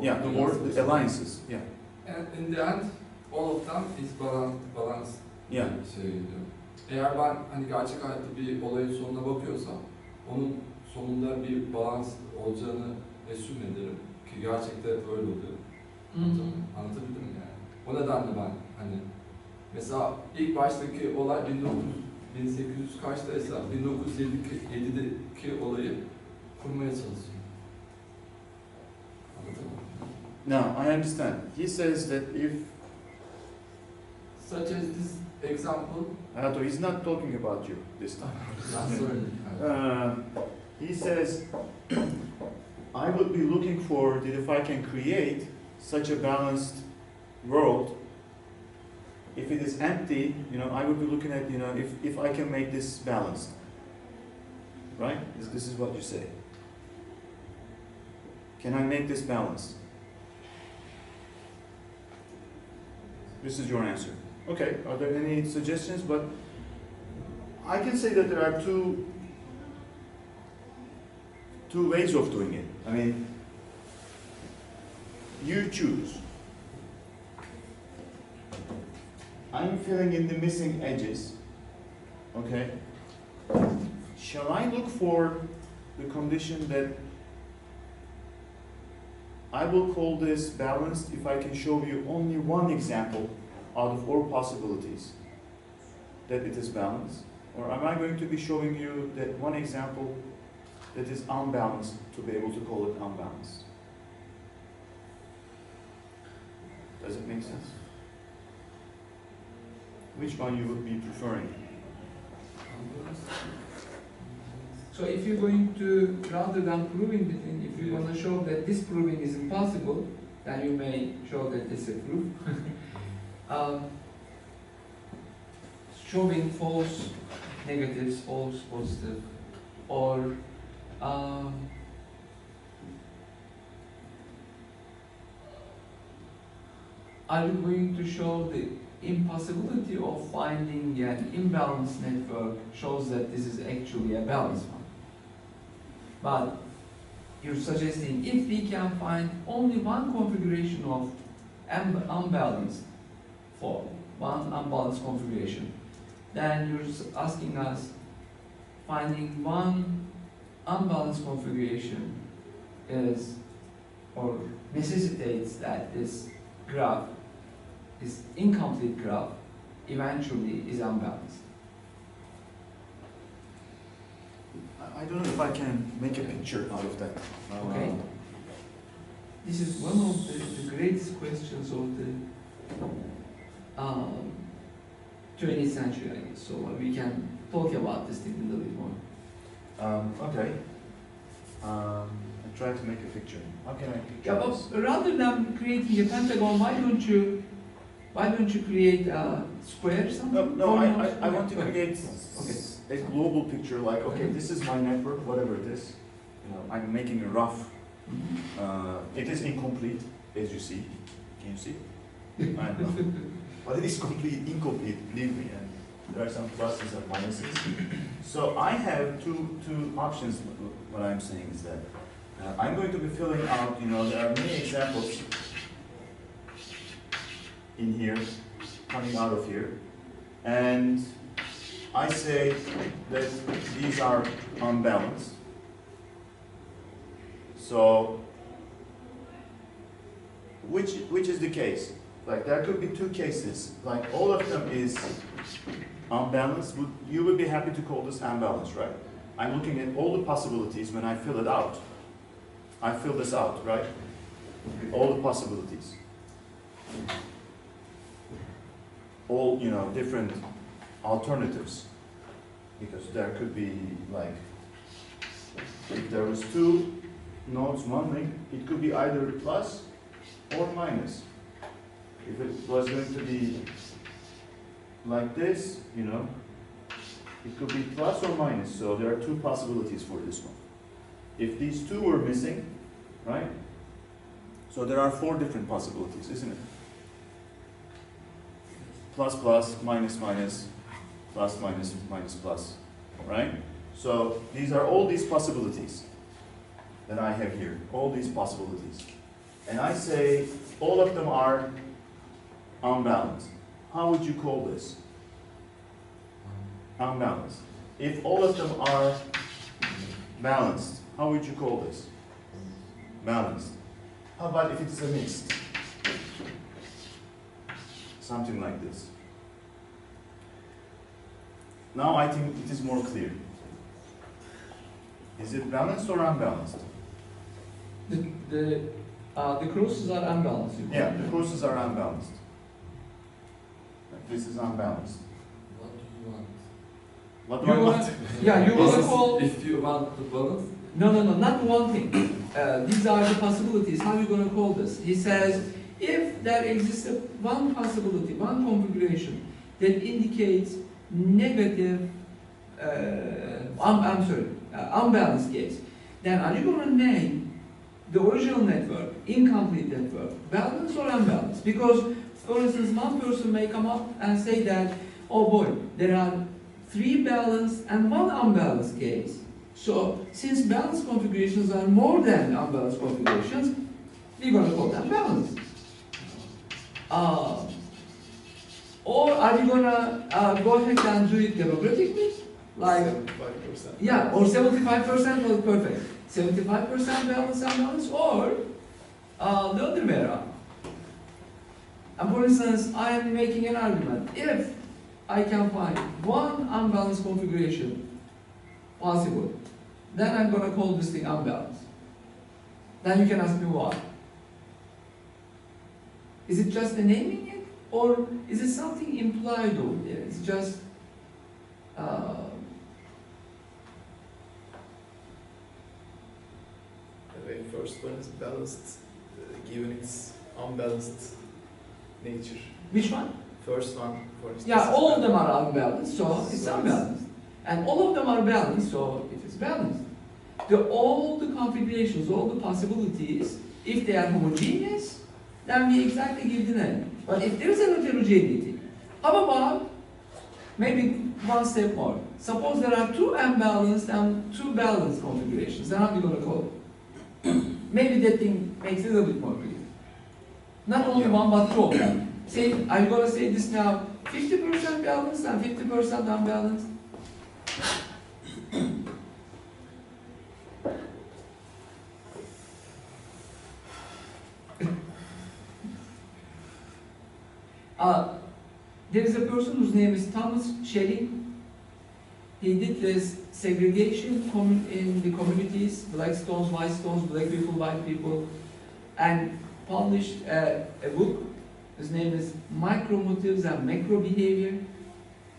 Yeah, the word, the alliances. Yeah. and in the end, all of them is balanced. Yeah. Söylüyor. Eğer ben hani gerçek hayatta bir olayın sonuna bakıyorsam, onun sonunda bir balans olacağını assume ederim ki gerçekten öyle oluyor. Anlatabildim mi yani? O nedenle ben hani mesela ilk baştaki olay 1800 kaçtaysa 1907'deki olayı kurmaya çalışıyorum. Anladın mı? Now, I understand. He says that if, Such as this example, Hayato, he's not talking about you this time. not sorry. He says, I would be looking for that if I can create such a balanced world, if it is empty, I would be looking at, if I can make this balanced. Right? This is what you say. Can I make this balanced? This is your answer. Okay, are there any suggestions? But I can say that there are two ways of doing it. I mean, you choose. I'm filling in the missing edges. Okay. Shall I look for the condition that I will call this balanced if I can show you only one example out of all possibilities that it is balanced? Or am I going to be showing you that one example that is unbalanced to be able to call it unbalanced? Does it make sense? Which one you would be preferring? So if you're going to, rather than proving the thing, if you want to show that this proving is impossible, then you may show that it's a proof. Showing false negatives, false positive, or are you going to show the impossibility of finding an imbalanced network shows that this is actually a balanced one? But you're suggesting if we can find only one configuration of unbalanced form, one unbalanced configuration, then you're asking us finding one unbalanced configuration is or necessitates that this graph, this incomplete graph, eventually is unbalanced. I don't know if I can make a picture out of that. Okay. This is one of the greatest questions of the 20th century, I guess. So we can talk about this thing a little bit more. Okay. I try to make a picture. How can I picture Yeah, this? but rather than creating a pentagon, why don't you create a square? Something? No, I Okay. want to create a global picture. Like, okay, this is my network, whatever it is. I'm making a rough. It is incomplete, as you see. Can you see? I know. But it is incomplete, believe me. And There are some pluses and minuses. So I have two options. What I'm saying is that I'm going to be filling out, there are many examples in here, coming out of here. And I say that these are unbalanced. So, which is the case? Like there could be two cases. Like all of them is unbalanced. You would be happy to call this unbalanced, right? I'm looking at all the possibilities when I fill it out. I fill this out, right? All the possibilities. All, different alternatives. Because there could be like, if there was two nodes, one link, it could be either plus or minus. If it was going to be like this, it could be plus or minus. So there are two possibilities for this one. If these two were missing, right? So there are four different possibilities, isn't it? Plus, plus, minus, minus, plus, minus, minus, plus, right? So these are all these possibilities that I have here, all these possibilities. And I say all of them are unbalanced. How would you call this? Unbalanced. If all of them are balanced, how would you call this? Balanced. How about if it's a mixed? Something like this. Now I think it is more clear. Is it balanced or unbalanced? The crosses are unbalanced. Yeah, the crosses are unbalanced. Like this is unbalanced. What do you want? What do I want? Yeah, you want to call. If you want the balance, No, not one thing. These are the possibilities. How are you going to call this? He says, if there exists one possibility, one configuration that indicates negative, unbalanced case, then are you going to name the original network, incomplete network, balanced or unbalanced? Because, for instance, one person may come up and say that, oh boy, there are 3 balanced and 1 unbalanced case. So, since balanced configurations are more than unbalanced configurations, we're going to call them balanced. Or are you going to go ahead and do it democratically? Like, 75%. yeah, or 75%, well, perfect. 75% balanced, unbalanced, or the other way around. And for instance, I am making an argument. If I can find one unbalanced configuration possible, then I'm going to call this thing unbalanced. Then you can ask me why. Is it just the naming it, or is it something implied over there? It's just The very first one is balanced, given its unbalanced nature. which one? First one, for instance. Yeah, all of them are unbalanced, so it's So unbalanced. And all of them are balanced, so it is balanced. All the configurations, all the possibilities, if they are homogeneous, then we exactly give the name. But if there is a heterogeneity, how about maybe one step more? Suppose there are 2 unbalanced and 2 balanced configurations, then how are you going to call it? Maybe that thing makes it a little bit more clear. Not only one, but 2 of them. Say, I'm going to say this now, 50% balanced and 50% unbalanced. There is a person whose name is Thomas Schelling. He did this segregation in the communities, black stones, white stones, black people, white people, and published a book. His name is Micromotives and Macro Behavior,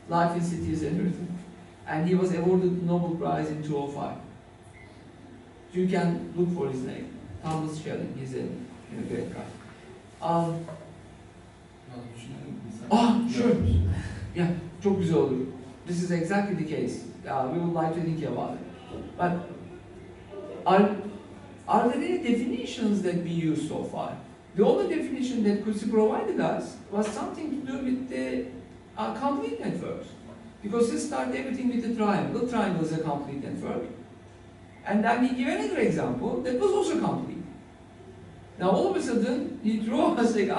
Life in Cities and Everything. And he was awarded the Nobel Prize in 2005. You can look for his name, Thomas Schelling. He's a great guy. Sure. Yeah, çok güzel olur. This is exactly the case. We would like to think about it. But are there any definitions that we use so far? The only definition that Kusi provided us was something to do with the complete networks. Because he started everything with a triangle. Triangle is a complete network. And then he gave another example that was also complete. Now all of a sudden, he draws us an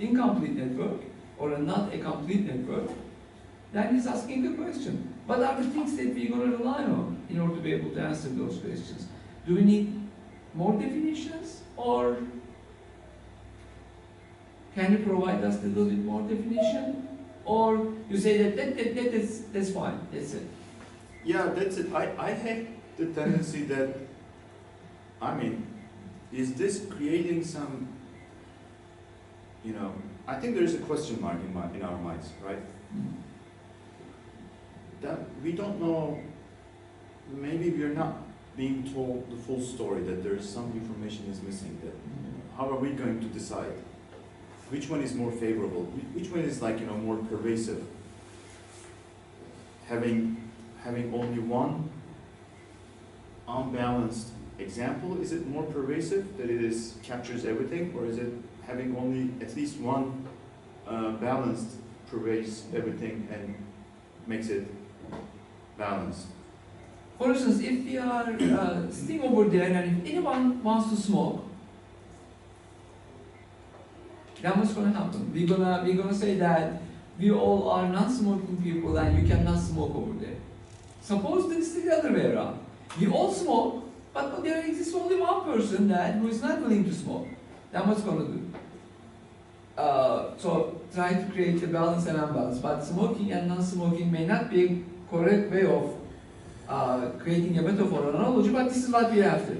incomplete network, or not a complete network. Then he's asking the question, what are the things that we're going to rely on in order to be able to answer those questions? Do we need more definitions, or can you provide us a little bit more definition? Or you say that's fine, that's it. Yeah, that's it. I hate the tendency that, I mean, is this creating some, you know, I think there is a question mark in our minds, right? That we don't know, maybe we are not being told the full story, that there is some information is missing, that how are we going to decide? Which one is more favorable? Which one is, like, you know, more pervasive? Having only one unbalanced example, is it more pervasive, that it captures everything, or is it having only at least one balanced pervades everything and makes it balanced? For instance, if we are sitting over there and if anyone wants to smoke, then what's going to happen? We're gonna say that we all are non-smoking people and you cannot smoke over there. Suppose this is the other way around. We all smoke, but there exists only one person who is not willing to smoke. Then what's going to do? So try to create a balance and unbalance. But smoking and non-smoking may not be a correct way of creating a metaphor or analogy, but this is what we're after.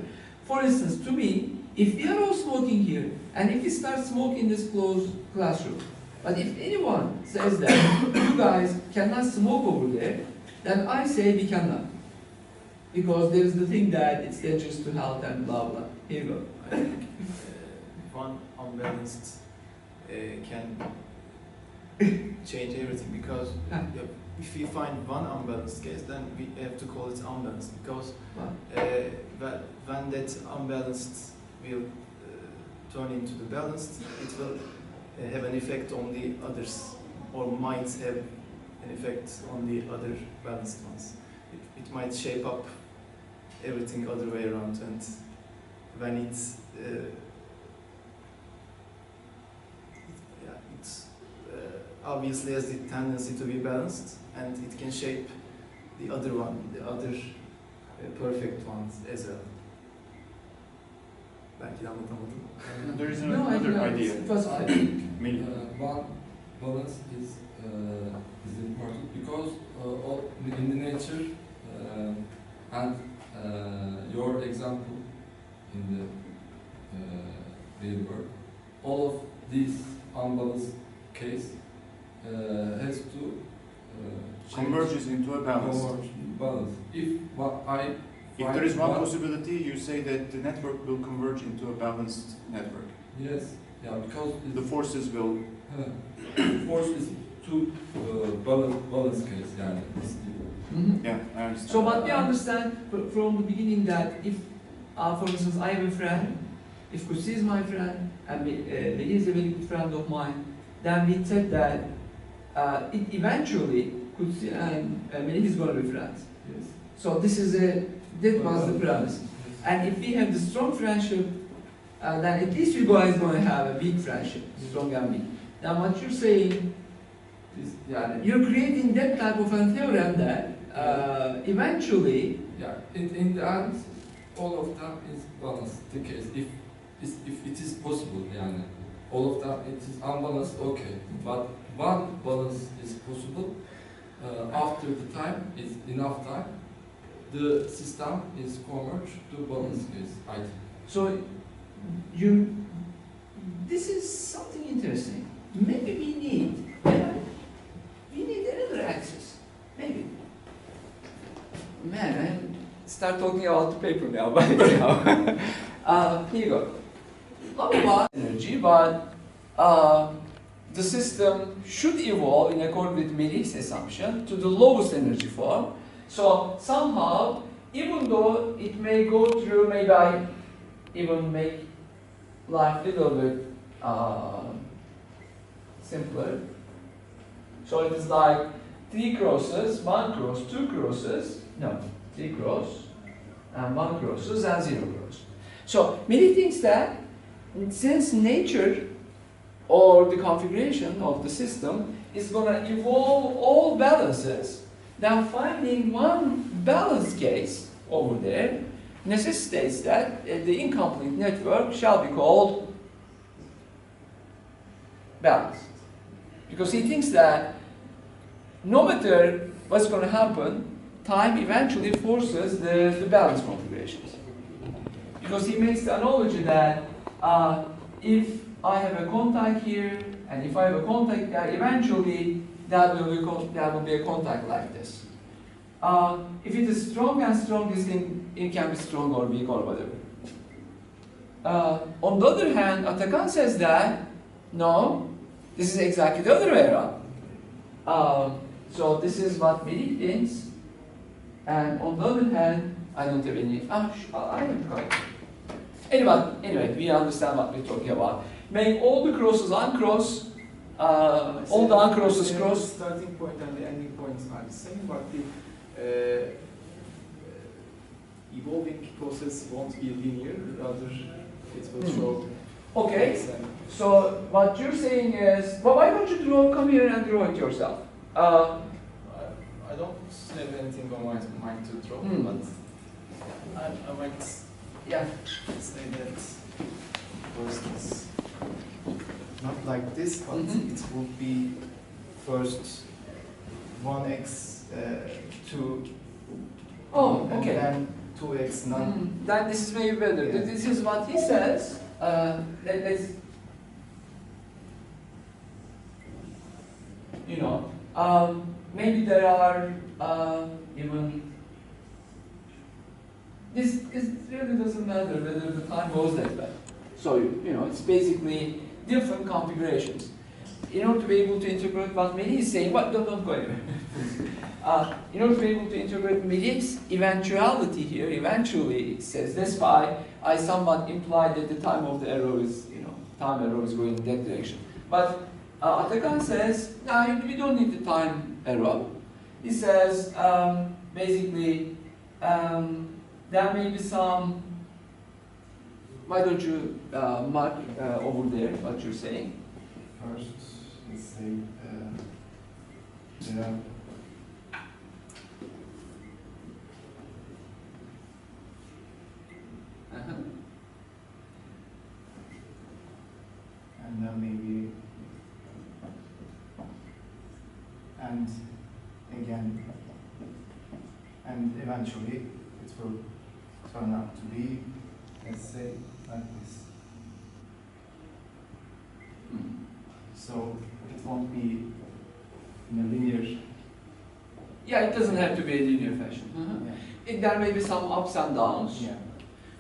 For instance, to me, if we are all smoking here, and if we start smoking in this closed classroom, but if anyone says that you guys cannot smoke over there, then I say we cannot. Because there is the thing that it's dangerous to health and blah blah. Here you go. I think one unbalanced can change everything, because if we find one unbalanced case, then we have to call it unbalanced, because when that unbalanced will turn into the balanced, it will have an effect on the others, or might have an effect on the other balanced ones. It might shape up everything other way around, and when it's obviously has the tendency to be balanced, and it can shape the other one, the other perfect ones as well. Belki de anlatamadım. There is No, I another think idea. it was fine. Me. One balance is important because in the nature and your example in the real world, all of these unbalanced case has to Converges into a balance. Balance. If there is one possibility, you say that the network will converge into a balanced network. Yes, yeah, because The forces will. force is two balance case, yani. Yeah, I understand. So what we understand from the beginning that if, for instance, I have a friend, if Kutsi is my friend, and he is a very good friend of mine, then we said that it eventually Kutsi and Melih is going to be friends. Yes. So this is that was the premise. And if we have the strong friendship, then at least you guys going to have a big friendship, strong and big. Now what you're saying is, you're creating that type of a theorem that eventually, Yeah, in the end, all of them is balanced. The case, if it is possible, yani, all of them it is unbalanced, okay. But one balance is possible. After the time is enough time, the system is converged to balance case. I think. so this is something interesting. Maybe we need another axis. Maybe. Man, I start talking about the paper now, but anyhow. Here you go. Not about energy, but the system should evolve in accord with Melih's assumption to the lowest energy form. So somehow, even though it may go through, maybe I even make life a little bit simpler. So it is like 3 crosses, 1 cross, 2 crosses, no, 3 cross, and 1 crosses, and 0 cross. So many thinks that since nature or the configuration of the system is going to involve all balances, then finding one balance case over there necessitates that the incomplete network shall be called balanced. Because he thinks that no matter what's going to happen, time eventually forces the balance configurations. Because he makes the analogy that if I have a contact here, and if I have a contact there, eventually there will be a contact like this. If it is strong and strong, this thing it can be strong or weak or whatever. On the other hand, Atakan says that no, this is exactly the other way around. So this is what Mehdi thinks, and on the other hand, I don't have any. I am correct. Anyway, we understand what we're talking about. Make all the crosses uncross, all the uncrosses cross. The starting point and the ending points are the same, but the evolving process won't be linear, rather it will show. Okay, so what you're saying is, well, why don't you come here and draw it yourself? I don't have anything on my mind to draw, but I might say that first it's not like this, but it would be first 1x 2, and okay. then 2x none. Then this is maybe better. Yeah. This is what he says. Let's, maybe there are even. This really doesn't matter whether the time goes that way. So it's basically different configurations. In order to be able to interpret what Mehdi is saying, don't go anywhere. In order to be able to interpret Mehdi's eventuality here, eventually it says that's why I somewhat implied that the time of the arrow is, time arrow is going in that direction. But Atakan says, no, we don't need the time arrow. He says, basically, there may be some, why don't you mark over there what you're saying? First, let's say there are and then maybe and again, and eventually it will turn out to be, let's say, like this. So it won't be in a linear. Yeah, it doesn't have to be a linear fashion. There may be some ups and downs. Yeah.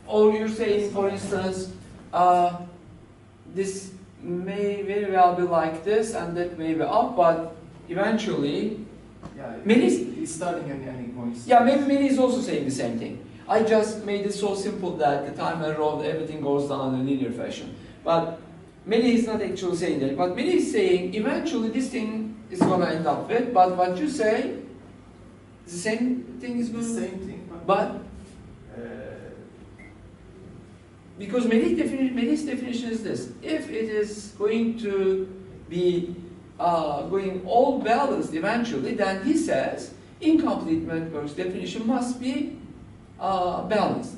Or you're saying, for instance, this may very well be like this, and that may be up, but eventually, It's starting and ending points. yeah, maybe Mehdi is also saying the same thing. I just made it so simple that the time arrow, everything goes down in a linear fashion. But Mehdi is not actually saying that. But Mehdi is saying, eventually this thing is going to end up with, but what you say, the same thing is going to... The same thing, But because Mehdi's definition is this: if it is going to be going all balanced eventually, then he says incomplete network's definition must be balanced.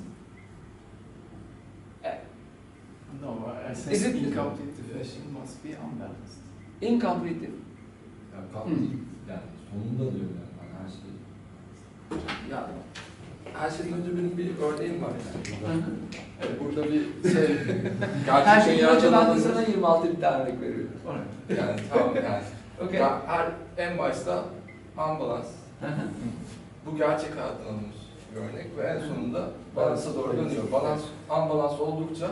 no, I Is think it- incomplete definition must be unbalanced. Incomplete. Yani sonunda diyorum yani ben her şeyi. Ya her şeyden önce benim bir örneğim var yani. Evet, burada bir şey Her gerçek şeyden dünyada önce ben de olan- sana 26 bir tane örnek veriyorum. Yani tamam yani. Okay. En başta ambalans. Bu gerçek hayattan alınmış bir örnek ve en sonunda balansa doğru dönüyor. Ambalans oldukça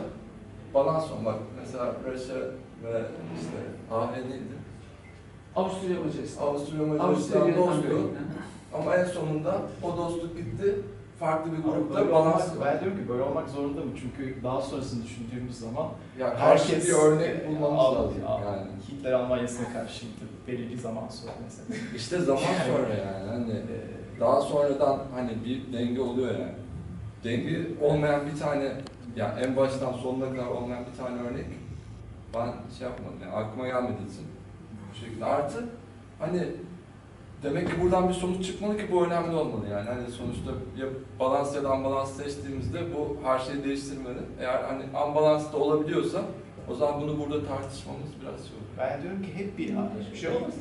balans olmak. Mesela Rusya ve işte ABD'ydi. Avusturya Macaristan. Avusturya Macaristan Avusturya dostluğu. Ama en sonunda o dostluk bitti. farklı bir Ama grupta böyle balans olmak, yok. ben diyorum ki böyle olmak zorunda mı? Çünkü daha sonrasını düşündüğümüz zaman Ya karşı bir örnek bulmamız Al- lazım al- yani. Hitler Almanya'sına karşıydı belli bir zaman sonra mesela. İşte zaman sonra yani hani daha sonradan hani bir denge oluyor yani. Denge olmayan bir tane, yani en baştan sonuna kadar olmayan bir tane örnek ben şey yapmadım yani aklıma gelmedi için bu şekilde. Artı hani demek ki buradan bir sonuç çıkmalı ki bu önemli olmalı yani. Hani sonuçta ya balans ya da ambalans seçtiğimizde bu her şeyi değiştirmeli. Eğer hani ambalans da olabiliyorsa o zaman bunu burada tartışmamız biraz şey olur. Ben diyorum ki hep Bir şey olmaz,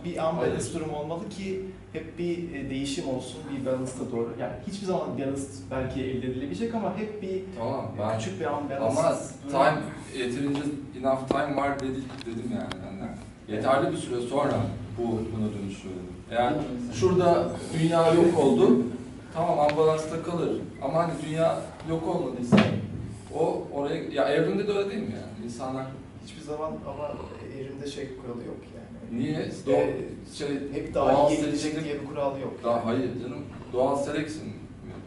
bir unbalance durum olmalı ki hep bir değişim olsun, bir balance'a doğru. Yani hiçbir zaman balance belki elde edilebilecek ama hep bir Tamam ben küçük bir unbalance ama durum. time yeterince enough time var dedim yani. Yeterli bir süre sonra buna dönüşüyor. Yani şurada dünya yok oldu. Tamam ambalansta kalır. Ama hani dünya yok olmadıysa o oraya ya evrende de öyle değil mi yani? İnsanlar Hiçbir zaman ama evrimde şey kuralı yok yani. niye şey Hep doğal daha iyi gelecek seçilim- diye bir kural yok. daha hayır canım doğal selection.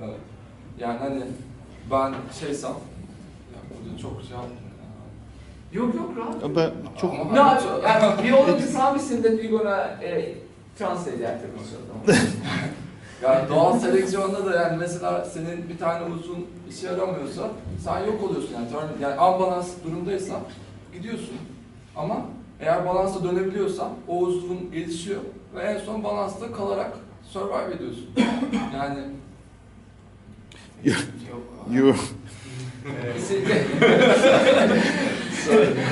Evet. Yani hani ben şeysem ya burada çok şey yaptım ya. Yok, rahat. Ben çok Ama No, hani çok- we already promised him that we're gonna translate after this. Yani doğal seleksiyonda da yani mesela senin bir tane uzun işe yaramıyorsa sen yok oluyorsun yani. Yani unbalans durumdaysan gidiyorsun. Ama eğer balansa dönebiliyorsan o uzun gelişiyor ve en son balansta kalarak survive ediyorsun. Yani Yok. you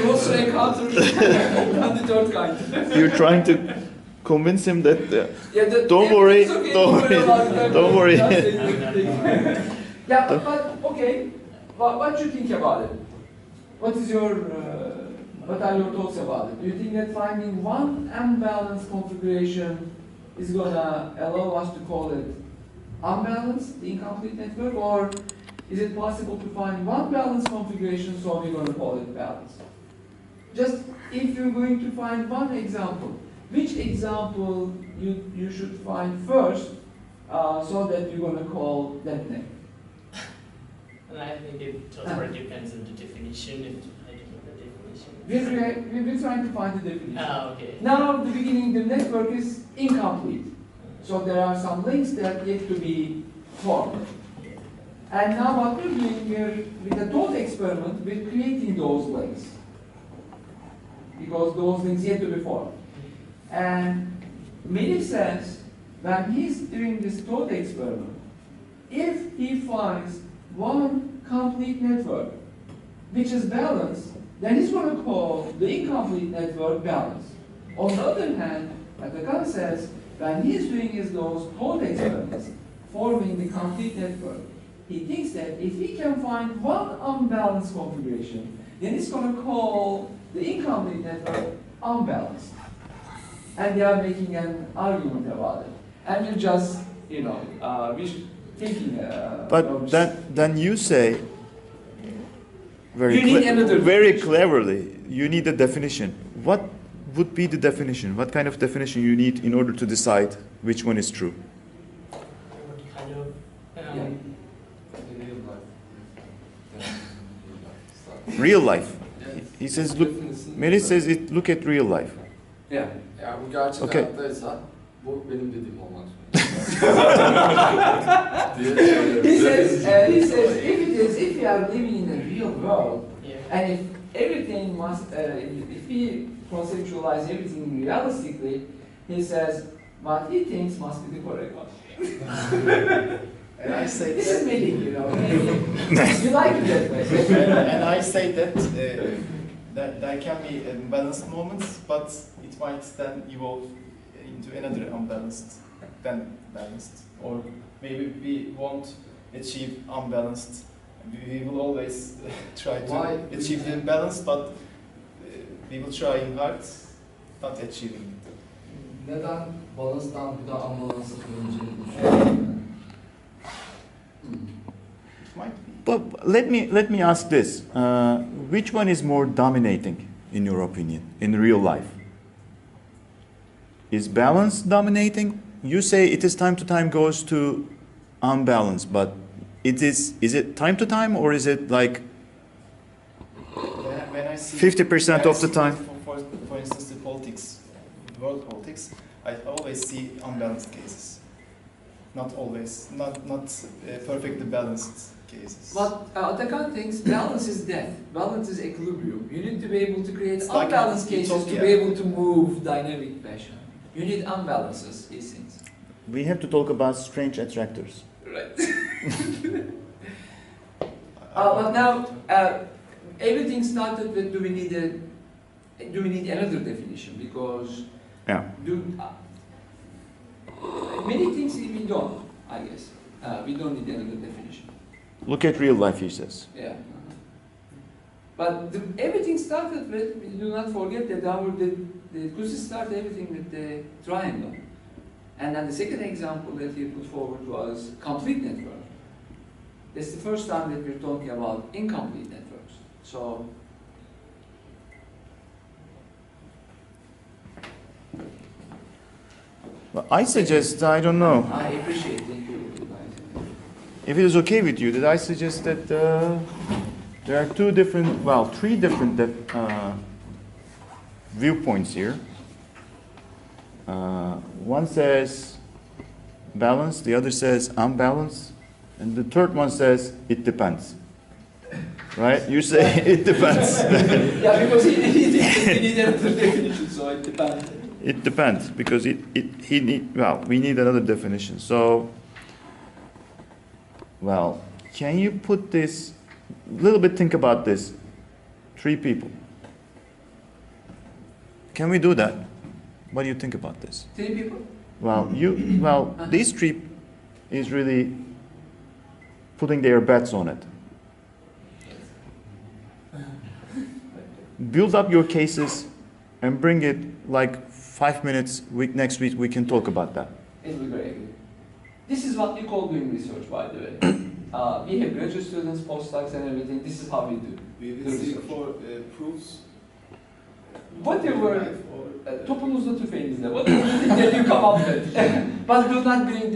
Closer encounter on the third kind. you're trying to convince him that Yeah, Don't worry, it's okay, don't worry, about that. don't worry. Just say anything. Yeah, but okay. What you think about it? What is your what are your thoughts about it? Do you think that finding one unbalanced configuration is gonna allow us to call it unbalanced, the incomplete network, or is it possible to find one balanced configuration, so we're gonna call it balanced? Just if you're going to find one example, which example you should find first, so that you're going to call that name? And I think it totally depends on the definition. If I don't know the definition. We're trying to find the definition. Ah, okay. Now, at the beginning, the network is incomplete. So there are some links that yet to be formed. And now what we're doing here with the thought experiment, we're creating those links. Because those links yet to be formed. And Melih says, when he's doing this thought experiment, if he finds one complete network which is balanced, then he's going to call the incomplete network balanced. On the other hand, Atakan says, when he's doing those thought experiments, forming the complete network, he thinks that if he can find one unbalanced configuration, then he's going to call the incomplete network unbalanced. And they are making an argument about it. And we're just, thinking. but then you say You need another very definition. cleverly you need a definition. What would be the definition? What kind of definition you need in order to decide which one is true? What kind of Real life. He says look. Melih says it. Look at real life. Yani eğer bu gerçek Okay. hayattaysa bu benim dediğim olmak zorunda. diye söylüyorum. he says, if we are living in a real world, yeah. and if everything must, if we conceptualize everything realistically, he says, what he thinks must be the correct one. And I say This is that, Melih, you like it that way. and I say that that there can be balanced moments, but it might then evolve into another unbalanced, then balanced, or maybe we won't achieve unbalanced. We will always try to Why? achieve the balance, but we will try hard, not achieving it. Neden balanstan bir daha ambalansa döneceğini düşünüyorum. It might be. But let me ask this: which one is more dominating, in your opinion, in real life? Is balance dominating? You say it is time to time goes to unbalanced, but is it time to time, or is it like When I see 50% when I of the see, time? for instance, the politics, the world politics, I always see unbalanced cases. Not always, not perfectly balanced cases. But Atakan thinks balance is death. Balance is equilibrium. You need to be able to create It's like unbalanced cases to utopia. be able to move dynamic fashion. You need unbalances, he thinks. We have to talk about strange attractors. Right. I But now, everything started with do we need another definition? Because Yeah. many things we don't, I guess. We don't need another definition. Look at real life, he says. Yeah. But everything started with, do not forget that the Kusi started everything with the triangle. And then the second example that he put forward was complete network. It's the first time that we're talking about incomplete networks. So, Well, I suggest, I don't know, I appreciate it. Thank you, guys. if it is okay with you, that I suggest that there are three different viewpoints here. One says balance, the other says unbalanced, and the third one says it depends. Right? You say it depends. Yeah, because he need another definition, so it depends. It depends, because we need another definition. So, well, can you put this, a little bit think about this, 3 people. Can we do that? What do you think about this? 3 people? Well, these 3 is really putting their bets on it. Build up your cases and bring it like 5 minutes. Next week we can talk about that. It will be great. This is what we call doing research, by the way. We have graduate students, postdocs, and everything. This is how we do. We the will seek research. for proofs. Whatever, topunuzda tüfeğinizle, whatever that you come up with. But do not bring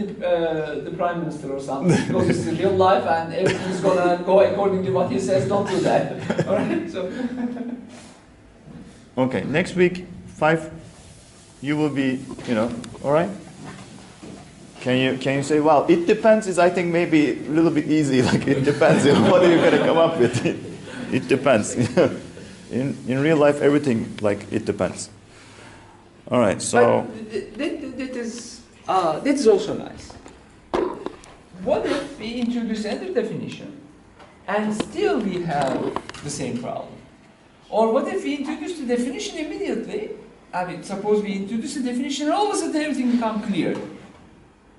the Prime Minister or something, because it's the real life and everything is gonna go according to what he says. Don't do that. Alright? So, Okay, next week, 5, you will be, all right? Can you say, well, it depends is, I think, maybe a little bit easy, like it depends, what are you going to come up with? It depends. In real life, everything, like, it depends. All right, so... but that is also nice. What if we introduce another definition and still we have the same problem? Or what if we introduce the definition immediately? I mean, suppose we introduce the definition and all of a sudden everything becomes clear.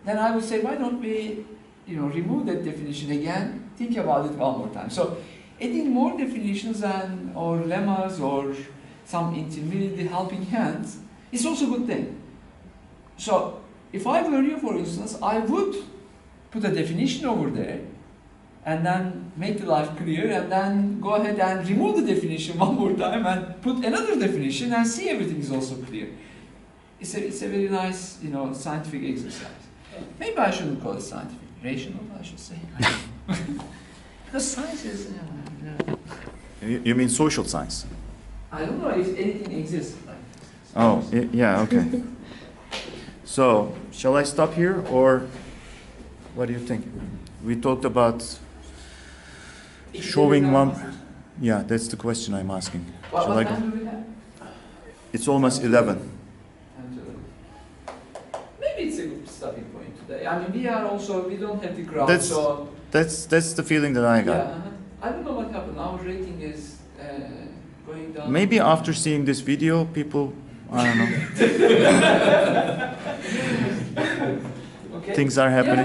Then I would say, why don't we, remove that definition again, think about it one more time. So, adding more definitions or lemmas or some intermediate helping hands is also a good thing. So, if I were you, for instance, I would put a definition over there and then make the life clear and then go ahead and remove the definition one more time and put another definition and see everything is also clear. It's a very nice, scientific exercise. Maybe I shouldn't call it scientific, rational, I should say. Because science is, You mean social science? I don't know if anything exists like this. Oh, yeah, okay. So, shall I stop here, or what do you think? We talked about showing one... Yeah, that's the question I'm asking. What Shall I time go? do we have? It's almost 11. Maybe it's a good stopping point today. I mean, we don't have the crowd, That's- so... That's the feeling that I got. Yeah, I don't know what happened. Our rating is going down. Maybe after seeing this video, people, I don't know, Okay. things are happening.